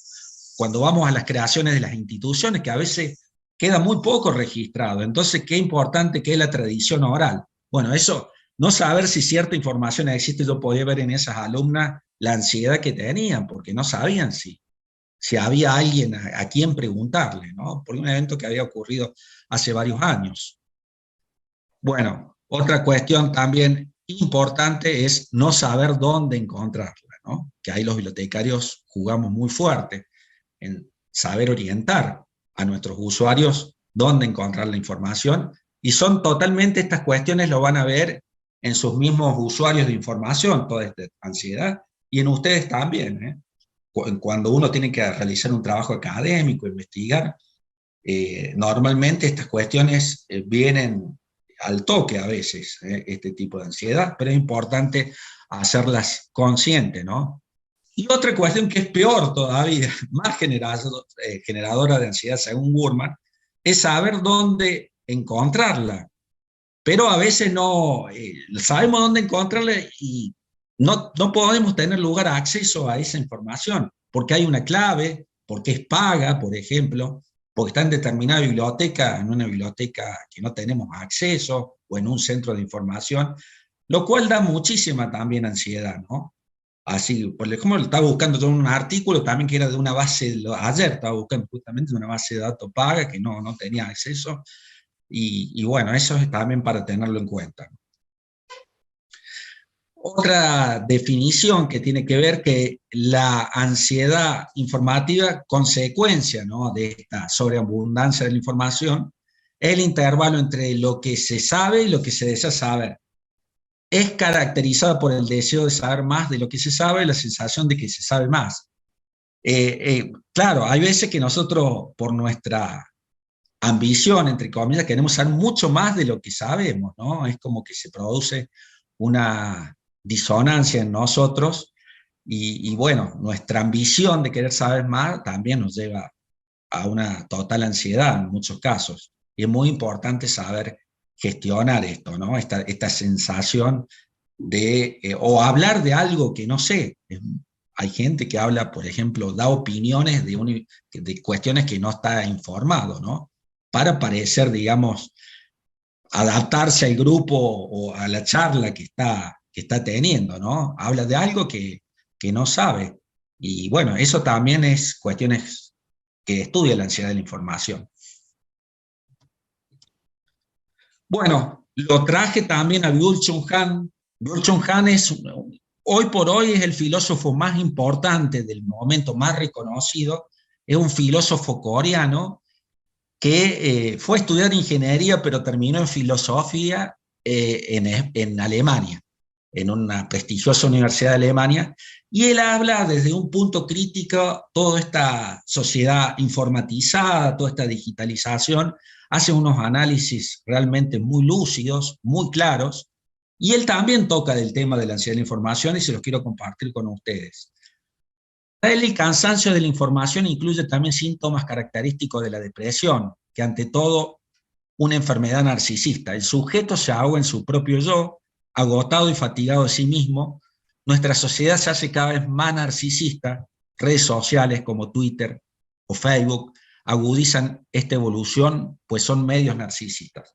Cuando vamos a las creaciones de las instituciones, que a veces queda muy poco registrado, entonces qué importante que es la tradición oral. Bueno, eso, no saber si cierta información existe, yo podía ver en esas alumnas la ansiedad que tenían, porque no sabían si había alguien a quien preguntarle, ¿no? Por un evento que había ocurrido hace varios años. Bueno, otra cuestión también importante es no saber dónde encontrarla, ¿no? Que ahí los bibliotecarios jugamos muy fuerte en saber orientar a nuestros usuarios dónde encontrar la información, y son totalmente estas cuestiones, lo van a ver en sus mismos usuarios de información, toda esta ansiedad, y en ustedes también, ¿eh? Cuando uno tiene que realizar un trabajo académico, investigar, normalmente estas cuestiones vienen al toque a veces, este tipo de ansiedad, pero es importante hacerlas conscientes, ¿no? Y otra cuestión que es peor todavía, más generadora de ansiedad según Burman, es saber dónde encontrarla. Pero a veces no sabemos dónde encontrarla y no podemos tener lugar a acceso a esa información, porque hay una clave, porque es paga, por ejemplo, porque está en determinada biblioteca, en una biblioteca que no tenemos acceso, o en un centro de información, lo cual da muchísima también ansiedad, ¿no? Así, por ejemplo, estaba buscando yo un artículo también que era de una base, ayer estaba buscando justamente de una base de datos paga que no tenía acceso, y bueno, eso es también para tenerlo en cuenta. Otra definición que tiene que ver que la ansiedad informativa, consecuencia, ¿no?, de esta sobreabundancia de la información, es el intervalo entre lo que se sabe y lo que se desea saber. Es caracterizada por el deseo de saber más de lo que se sabe y la sensación de que se sabe más. Claro, hay veces que nosotros, por nuestra ambición, entre comillas, queremos saber mucho más de lo que sabemos, ¿no? Es como que se produce una disonancia en nosotros y bueno, nuestra ambición de querer saber más también nos lleva a una total ansiedad en muchos casos. Y es muy importante saber gestionar esto, ¿no? Esta sensación de, o hablar de algo que no sé. Hay gente que habla, por ejemplo, da opiniones de cuestiones que no está informado, ¿no? Para parecer, digamos, adaptarse al grupo o a la charla que está teniendo, ¿no? Habla de algo que no sabe. Y bueno, eso también es cuestiones que estudia la ansiedad de la información. Bueno, lo traje también a Byung-Chul Han. Byung-Chul Han hoy por hoy es el filósofo más importante del momento, más reconocido. Es un filósofo coreano que fue a estudiar ingeniería, pero terminó en filosofía en Alemania, en una prestigiosa universidad de Alemania, y él habla desde un punto crítico toda esta sociedad informatizada, toda esta digitalización, hace unos análisis realmente muy lúcidos, muy claros, y él también toca del tema de la ansiedad de la información y se los quiero compartir con ustedes. El cansancio de la información incluye también síntomas característicos de la depresión, que ante todo una enfermedad narcisista. El sujeto se ahoga en su propio yo, agotado y fatigado de sí mismo. Nuestra sociedad se hace cada vez más narcisista. Redes sociales como Twitter o Facebook agudizan esta evolución, pues son medios narcisistas.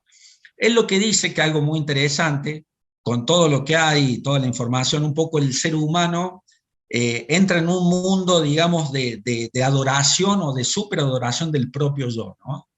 Es lo que dice que algo muy interesante, con todo lo que hay, toda la información, un poco el ser humano entra en un mundo, digamos, de adoración o de superadoración del propio yo, ¿no?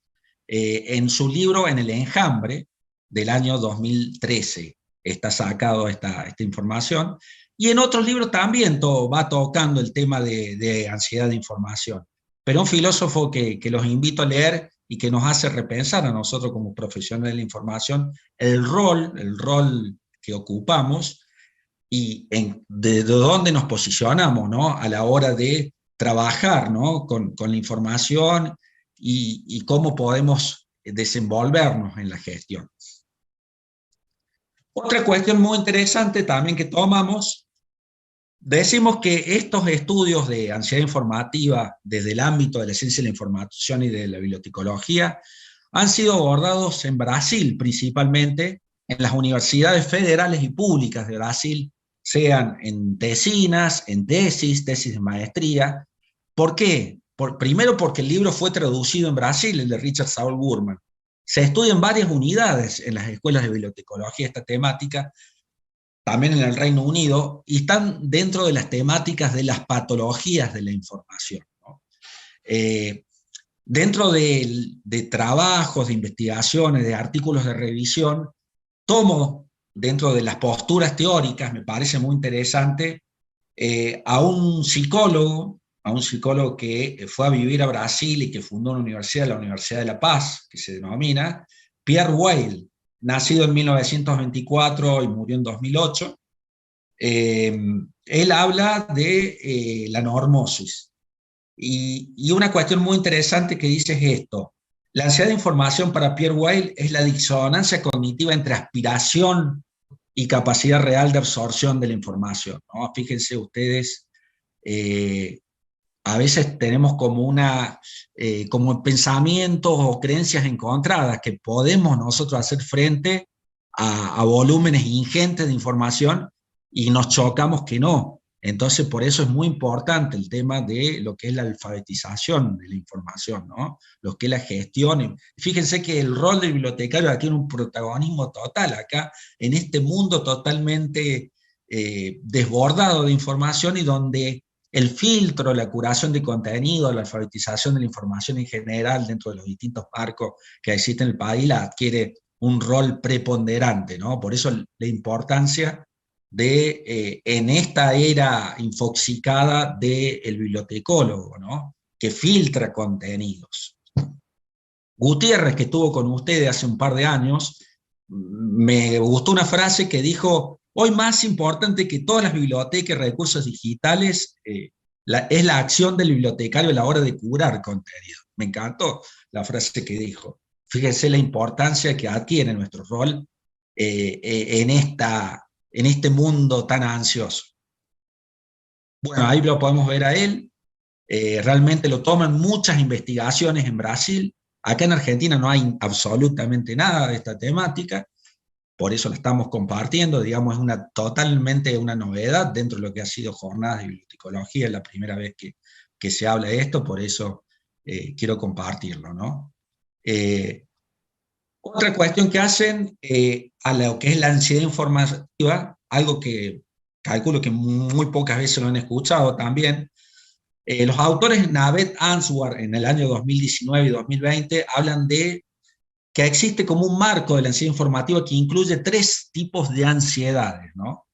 En su libro En el enjambre, del año 2013, está sacado esta información, y en otros libros también va tocando el tema de ansiedad de información. Pero un filósofo que los invito a leer y que nos hace repensar a nosotros como profesionales de la información el rol que ocupamos y de dónde nos posicionamos, ¿no?, a la hora de trabajar, ¿no?, con la información y cómo podemos desenvolvernos en la gestión. Otra cuestión muy interesante también que tomamos, decimos que estos estudios de ansiedad informativa desde el ámbito de la ciencia de la información y de la bibliotecología han sido abordados en Brasil principalmente, en las universidades federales y públicas de Brasil, sean en tesinas, en tesis de maestría. ¿Por qué? Primero porque el libro fue traducido en Brasil, el de Richard Saul Burman. Se estudia en varias unidades en las escuelas de bibliotecología esta temática, también en el Reino Unido, y están dentro de las temáticas de las patologías de la información, ¿no? Dentro de trabajos, de investigaciones, de artículos de revisión, tomo dentro de las posturas teóricas, me parece muy interesante, a un psicólogo que fue a vivir a Brasil y que fundó una universidad, la Universidad de La Paz, que se denomina, Pierre Weil, nacido en 1924 y murió en 2008. Él habla de la normosis. Y una cuestión muy interesante que dice es esto: la ansiedad de información para Pierre Weil es la disonancia cognitiva entre aspiración y capacidad real de absorción de la información, ¿no? Fíjense ustedes, a veces tenemos como pensamientos o creencias encontradas, que podemos nosotros hacer frente a volúmenes ingentes de información y nos chocamos que no. Entonces, por eso es muy importante el tema de lo que es la alfabetización de la información, ¿no? Lo que es la gestión. Fíjense que el rol del bibliotecario tiene un protagonismo total acá, en este mundo totalmente desbordado de información y donde el filtro, la curación de contenido, la alfabetización de la información en general dentro de los distintos marcos que existen en el país la adquiere un rol preponderante, ¿no? Por eso la importancia de, en esta era infoxicada del bibliotecólogo, ¿no? Que filtra contenidos. Gutiérrez, que estuvo con ustedes hace un par de años, me gustó una frase que dijo: hoy más importante que todas las bibliotecas y recursos digitales es la acción del bibliotecario a la hora de curar contenido. Me encantó la frase que dijo. Fíjense la importancia que adquiere nuestro rol en este mundo tan ansioso. Bueno, ahí lo podemos ver a él. Realmente lo toman muchas investigaciones en Brasil. Acá en Argentina no hay absolutamente nada de esta temática, por eso la estamos compartiendo, digamos, es totalmente una novedad dentro de lo que ha sido jornadas de bibliotecología, es la primera vez que se habla de esto, por eso quiero compartirlo, ¿no? Otra cuestión que hacen a lo que es la ansiedad informativa, algo que calculo que muy pocas veces lo han escuchado también. Los autores Navet Answar en el año 2019 y 2020 hablan de que existe como un marco de la ansiedad informativa que incluye 3 tipos de ansiedades, ¿no?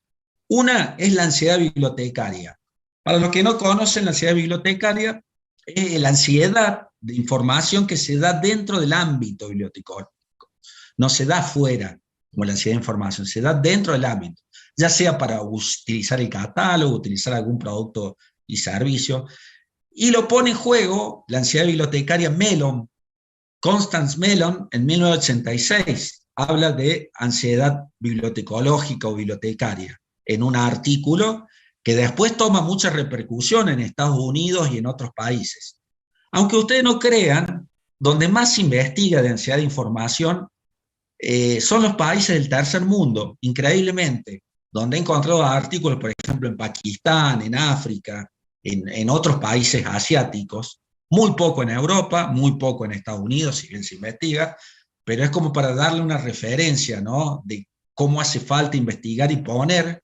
Una es la ansiedad bibliotecaria. Para los que no conocen, la ansiedad bibliotecaria es la ansiedad de información que se da dentro del ámbito bibliotecólogo. No se da fuera, como la ansiedad de información, se da dentro del ámbito, ya sea para utilizar el catálogo, utilizar algún producto y servicio, y lo pone en juego la ansiedad bibliotecaria Mellon. Constance Mellon, en 1986, habla de ansiedad bibliotecológica o bibliotecaria, en un artículo que después toma mucha repercusión en Estados Unidos y en otros países. Aunque ustedes no crean, donde más se investiga de ansiedad de información son los países del tercer mundo, increíblemente, donde he encontrado artículos, por ejemplo, en Pakistán, en África, en otros países asiáticos, muy poco en Europa, muy poco en Estados Unidos, si bien se investiga, pero es como para darle una referencia, ¿no?, de cómo hace falta investigar y poner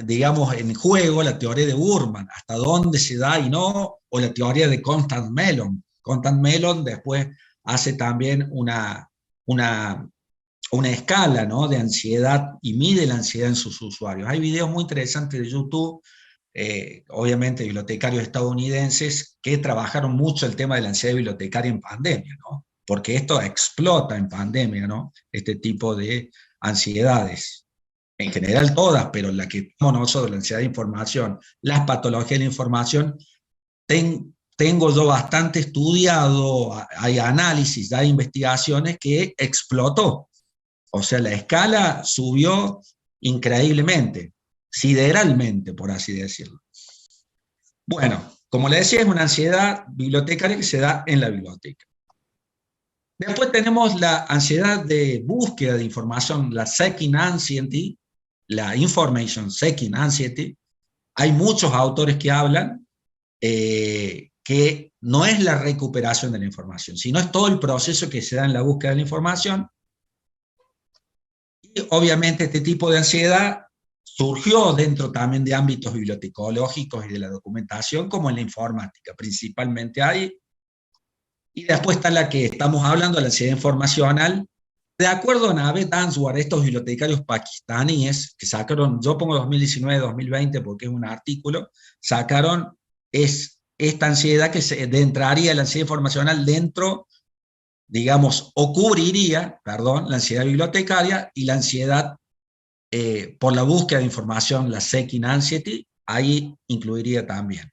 digamos, en juego la teoría de Burman, hasta dónde se da y no, o la teoría de Constance Mellon. Constance Mellon después hace también una escala, ¿no?, de ansiedad y mide la ansiedad en sus usuarios. Hay videos muy interesantes de YouTube, obviamente bibliotecarios estadounidenses, que trabajaron mucho el tema de la ansiedad bibliotecaria en pandemia, ¿no?, porque esto explota en pandemia, ¿no?, este tipo de ansiedades. En general todas, pero la que tenemos nosotros, la ansiedad de información, las patologías de la información, tengo yo bastante estudiado, hay análisis, hay investigaciones que explotó. O sea, la escala subió increíblemente, sideralmente, por así decirlo. Bueno, como les decía, es una ansiedad bibliotecaria que se da en la biblioteca. Después tenemos la ansiedad de búsqueda de información, la seeking anxiety, la information seeking anxiety. Hay muchos autores que hablan que no es la recuperación de la información, sino es todo el proceso que se da en la búsqueda de la información. Y obviamente este tipo de ansiedad surgió dentro también de ámbitos bibliotecológicos y de la documentación, como en la informática, principalmente ahí. Y después está la que estamos hablando, la ansiedad informacional. De acuerdo a Navet Answar, estos bibliotecarios pakistaníes que sacaron, yo pongo 2019-2020 porque es un artículo, sacaron esta ansiedad que entraría la ansiedad informacional dentro, digamos, o cubriría, perdón, la ansiedad bibliotecaria y la ansiedad por la búsqueda de información, la seeking anxiety, ahí incluiría también.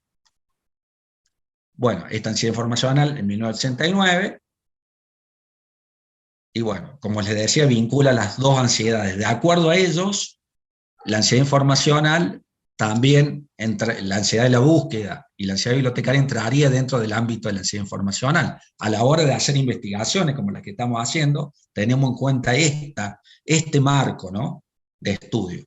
Bueno, esta ansiedad informacional en 1989, y bueno, como les decía, vincula las dos ansiedades. De acuerdo a ellos, la ansiedad informacional también, entre la ansiedad de la búsqueda y la ansiedad bibliotecaria, entraría dentro del ámbito de la ansiedad informacional. A la hora de hacer investigaciones como las que estamos haciendo, tenemos en cuenta este marco, ¿no?, de estudio.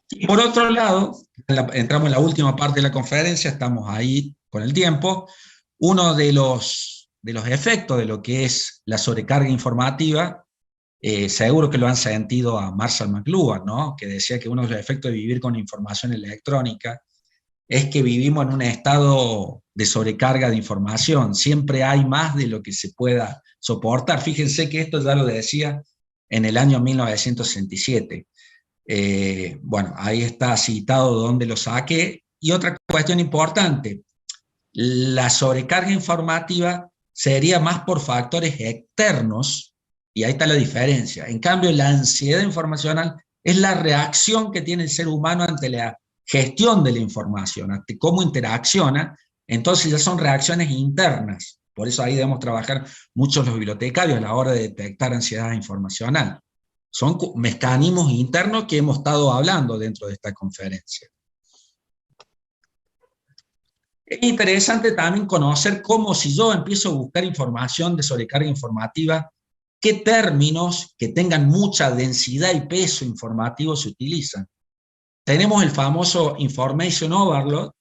Y por otro lado, entramos en la última parte de la conferencia, estamos ahí con el tiempo. Uno de los efectos de lo que es la sobrecarga informativa Seguro que lo han sentido a Marshall McLuhan, ¿no? Que decía que uno de los efectos de vivir con información electrónica es que vivimos en un estado de sobrecarga de información. Siempre hay más de lo que se pueda soportar. Fíjense que esto ya lo decía en el año 1967. Bueno, ahí está citado donde lo saqué. Y otra cuestión importante, la sobrecarga informativa sería más por factores externos, y ahí está la diferencia. En cambio, la ansiedad informacional es la reacción que tiene el ser humano ante la gestión de la información, ante cómo interacciona. Entonces ya son reacciones internas. Por eso ahí debemos trabajar muchos los bibliotecarios a la hora de detectar ansiedad informacional. Son mecanismos internos que hemos estado hablando dentro de esta conferencia. Es interesante también conocer cómo, si yo empiezo a buscar información de sobrecarga informativa, qué términos que tengan mucha densidad y peso informativo se utilizan. Tenemos el famoso Information Overload,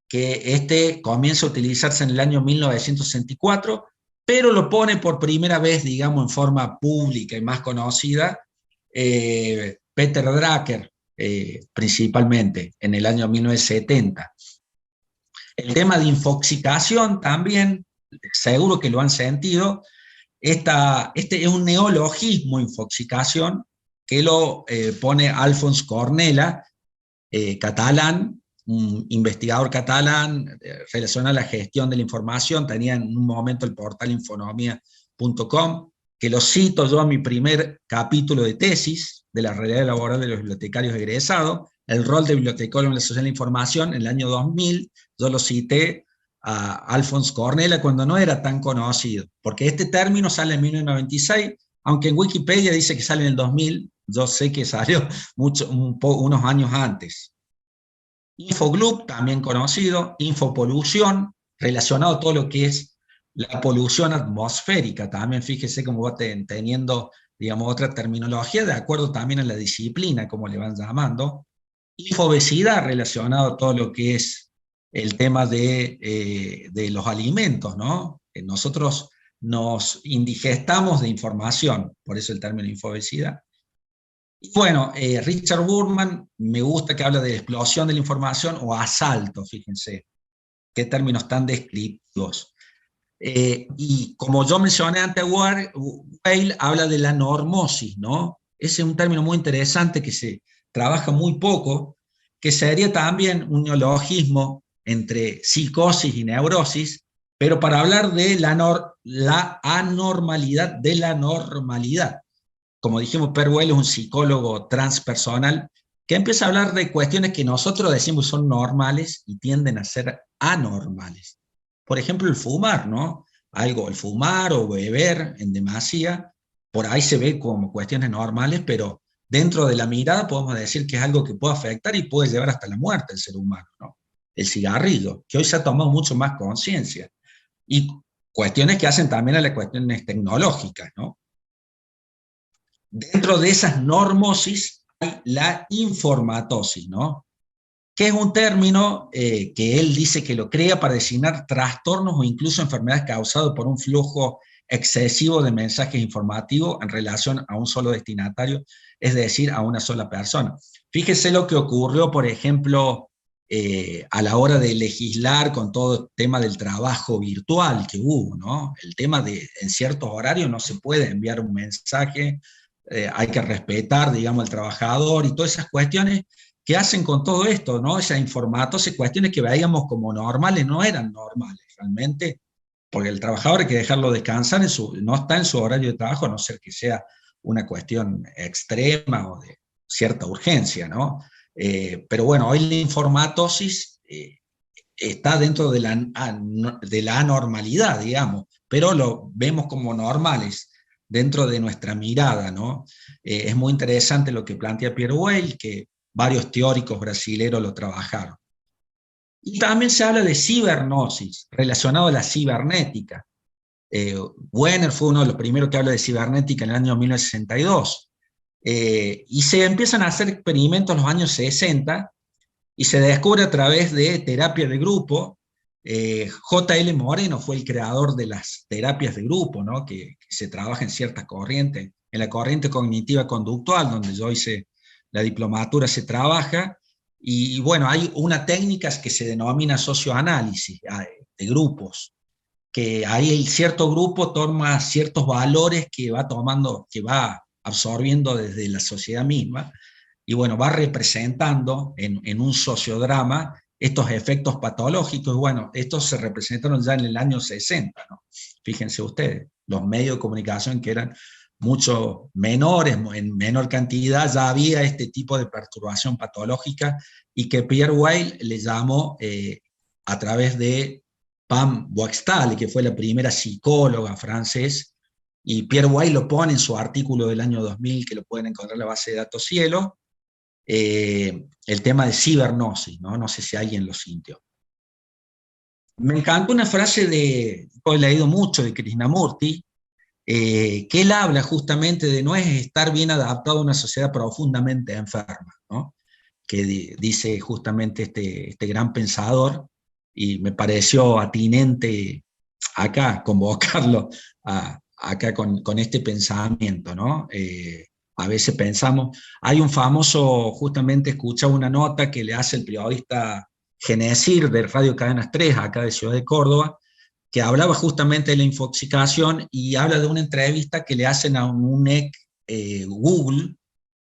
que comienza a utilizarse en el año 1964, pero lo pone por primera vez, digamos, en forma pública y más conocida, Peter Drucker, principalmente, en el año 1970. El tema de infoxicación también, seguro que lo han sentido. Este es un neologismo, infoxicación, que lo pone Alfons Cornella, catalán, un investigador catalán relacionado a la gestión de la información. Tenía en un momento el portal infonomía.com, que lo cito yo en mi primer capítulo de tesis de la realidad laboral de los bibliotecarios egresados, el rol de bibliotecario en la sociedad de la información. En el año 2000, yo lo cité a Alfons Cornella cuando no era tan conocido, porque este término sale en 1996, aunque en Wikipedia dice que sale en el 2000, yo sé que salió unos años antes. Infogloop, también conocido, infopolución, relacionado a todo lo que es la polución atmosférica, también fíjese cómo va teniendo, digamos, otra terminología, de acuerdo también a la disciplina, como le van llamando. Infobesidad, relacionado a todo lo que es el tema de los alimentos, ¿no? Nosotros nos indigestamos de información, por eso el término infobesidad. Y bueno, Richard Burman, me gusta que habla de explosión de la información o asalto, fíjense, qué términos tan descriptivos. Y como yo mencioné antes, Weil habla de la normosis, ¿no? Ese es un término muy interesante que se trabaja muy poco, que sería también un neologismo entre psicosis y neurosis, pero para hablar de la anormalidad de la normalidad. Como dijimos, Per Weil es un psicólogo transpersonal que empieza a hablar de cuestiones que nosotros decimos son normales y tienden a ser anormales. Por ejemplo, el fumar, ¿no? El fumar o beber en demasía, por ahí se ve como cuestiones normales, pero dentro de la mirada podemos decir que es algo que puede afectar y puede llevar hasta la muerte al ser humano, ¿no? El cigarrillo, que hoy se ha tomado mucho más conciencia. Y cuestiones que hacen también a las cuestiones tecnológicas, ¿no? Dentro de esas normosis hay la informatosis, ¿no? Que es un término que él dice que lo crea para designar trastornos o incluso enfermedades causadas por un flujo excesivo de mensajes informativos en relación a un solo destinatario, es decir, a una sola persona. Fíjese lo que ocurrió, por ejemplo, a la hora de legislar con todo el tema del trabajo virtual que hubo, ¿no? El tema de en ciertos horarios no se puede enviar un mensaje, hay que respetar, digamos, al trabajador y todas esas cuestiones que hacen con todo esto, ¿no? Esas informatos, cuestiones que veíamos como normales, no eran normales realmente, porque el trabajador hay que dejarlo descansar, no está en su horario de trabajo, a no ser que sea una cuestión extrema o de cierta urgencia, ¿no? Pero bueno, hoy la informatosis está dentro de la anormalidad, digamos, pero lo vemos como normales dentro de nuestra mirada, ¿no? Es muy interesante lo que plantea Pierre Weil, que varios teóricos brasileños lo trabajaron. Y también se habla de cibernosis, relacionado a la cibernética. Wenner fue uno de los primeros que habla de cibernética en el año 1962. Y se empiezan a hacer experimentos en los años 60, y se descubre a través de terapia de grupo. J.L. Moreno fue el creador de las terapias de grupo, ¿no? que se trabaja en ciertas corrientes, en la corriente cognitiva conductual, donde yo hice la diplomatura, se trabaja, y bueno, hay una técnica que se denomina socioanálisis de grupos, que ahí el cierto grupo toma ciertos valores que va tomando, que va absorbiendo desde la sociedad misma, y bueno, va representando en un sociodrama estos efectos patológicos. Bueno, estos se representaron ya en el año 60, ¿no? Fíjense ustedes, los medios de comunicación que eran mucho menores, en menor cantidad, ya había este tipo de perturbación patológica, y que Pierre Weil le llamó a través de Pam Boixtal, que fue la primera psicóloga francés, y Pierre Weil lo pone en su artículo del año 2000, que lo pueden encontrar en la base de datos Cielo, el tema de cibernosis, ¿no? No sé si alguien lo sintió. Me encanta una frase he leído mucho de Krishnamurti, que él habla justamente de no es estar bien adaptado a una sociedad profundamente enferma, ¿no? Que dice justamente este gran pensador, y me pareció atinente acá convocarlo acá con este pensamiento, ¿no? A veces pensamos, hay un famoso, justamente escuchaba una nota que le hace el periodista Genesir de Radio Cadenas 3, acá de Ciudad de Córdoba, que hablaba justamente de la infoxicación, y habla de una entrevista que le hacen a un Google,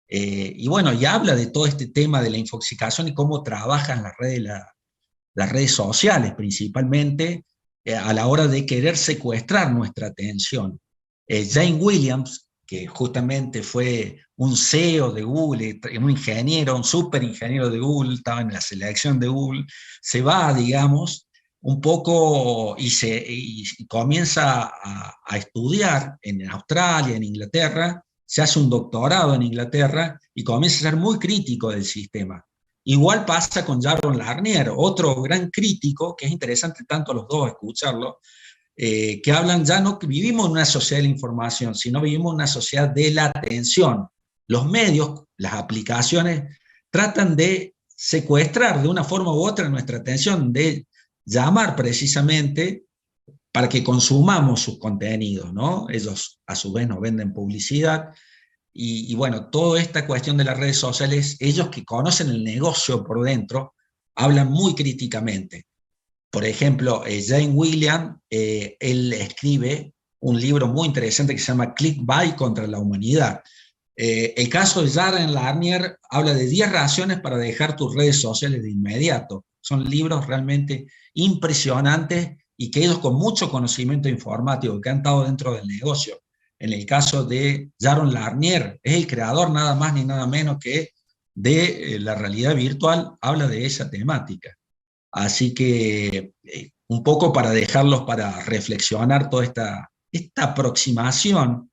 y bueno, y habla de todo este tema de la infoxicación y cómo trabajan las redes sociales principalmente, a la hora de querer secuestrar nuestra atención. Jane Williams, que justamente fue un CEO de Google, un ingeniero, un super ingeniero de Google, estaba en la selección de Google, se va, digamos, un poco y comienza a estudiar en Australia, en Inglaterra, se hace un doctorado en Inglaterra y comienza a ser muy crítico del sistema. Igual pasa con Jaron Lanier, otro gran crítico, que es interesante tanto los dos escucharlo, que hablan ya no que vivimos en una sociedad de la información, sino vivimos en una sociedad de la atención. Los medios, las aplicaciones, tratan de secuestrar de una forma u otra nuestra atención, de llamar precisamente para que consumamos sus contenidos, ¿no? Ellos a su vez nos venden publicidad, y bueno, toda esta cuestión de las redes sociales, ellos que conocen el negocio por dentro, hablan muy críticamente. Por ejemplo, Jane Williams, él escribe un libro muy interesante que se llama Clickbait contra la humanidad. El caso de Jaron Lanier habla de 10 razones para dejar tus redes sociales de inmediato. Son libros realmente impresionantes, y que ellos con mucho conocimiento informático, que han estado dentro del negocio. En el caso de Jaron Lanier, es el creador nada más ni nada menos que de la realidad virtual, habla de esa temática. Así que un poco para dejarlos para reflexionar toda esta aproximación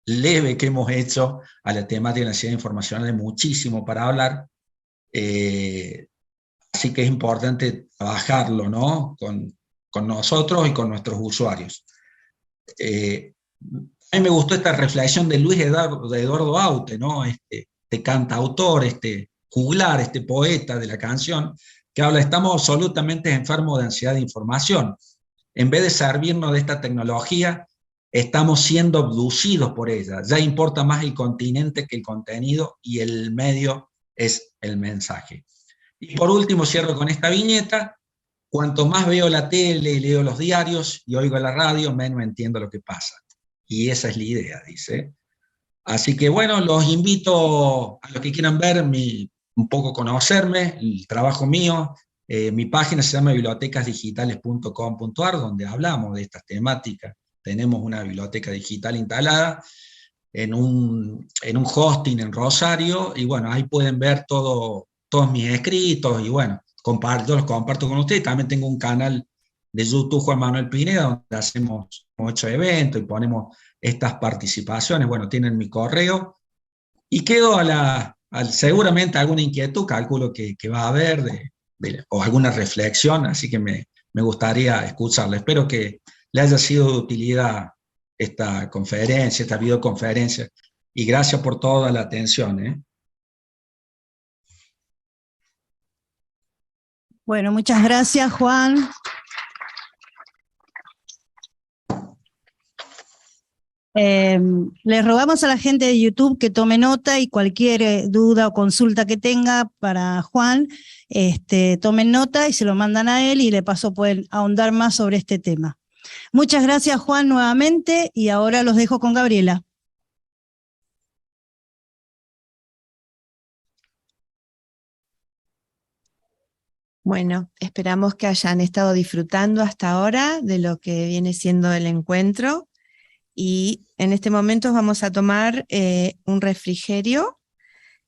leve que hemos hecho a la temática de la sociedad informacional, hay muchísimo para hablar, así que es importante trabajarlo, ¿no? con nosotros y con nuestros usuarios. A mí me gustó esta reflexión de Luis Eduardo Aute, ¿no? Este cantautor, este juglar, este poeta de la canción, que habla, estamos absolutamente enfermos de ansiedad de información. En vez de servirnos de esta tecnología, estamos siendo abducidos por ella. Ya importa más el continente que el contenido, y el medio es el mensaje. Y por último cierro con esta viñeta: cuanto más veo la tele, leo los diarios y oigo la radio, menos entiendo lo que pasa. Y esa es la idea, dice. Así que bueno, los invito a los que quieran ver, un poco conocerme, el trabajo mío. Mi página se llama bibliotecasdigitales.com.ar, donde hablamos de estas temáticas. Tenemos una biblioteca digital instalada en un hosting en Rosario, y bueno, ahí pueden ver todos mis escritos, y bueno, yo los comparto con ustedes. También tengo un canal de YouTube, Juan Manuel Pineda, donde hemos hecho eventos y ponemos estas participaciones. Bueno, tienen mi correo, y quedo seguramente alguna inquietud, calculo que va a haber, o alguna reflexión, así que me gustaría escucharla. Espero que le haya sido de utilidad esta conferencia, esta videoconferencia, y gracias por toda la atención. Bueno, muchas gracias, Juan. Les rogamos a la gente de YouTube que tome nota y cualquier duda o consulta que tenga para Juan, tomen nota y se lo mandan a él y de paso pueden ahondar más sobre este tema. Muchas gracias, Juan, nuevamente, y ahora los dejo con Gabriela. Bueno, esperamos que hayan estado disfrutando hasta ahora de lo que viene siendo el encuentro. Y en este momento vamos a tomar un refrigerio.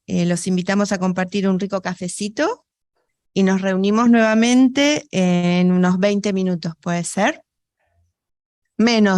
Los invitamos a compartir un rico cafecito y nos reunimos nuevamente en unos 20 minutos, ¿puede ser? Menos.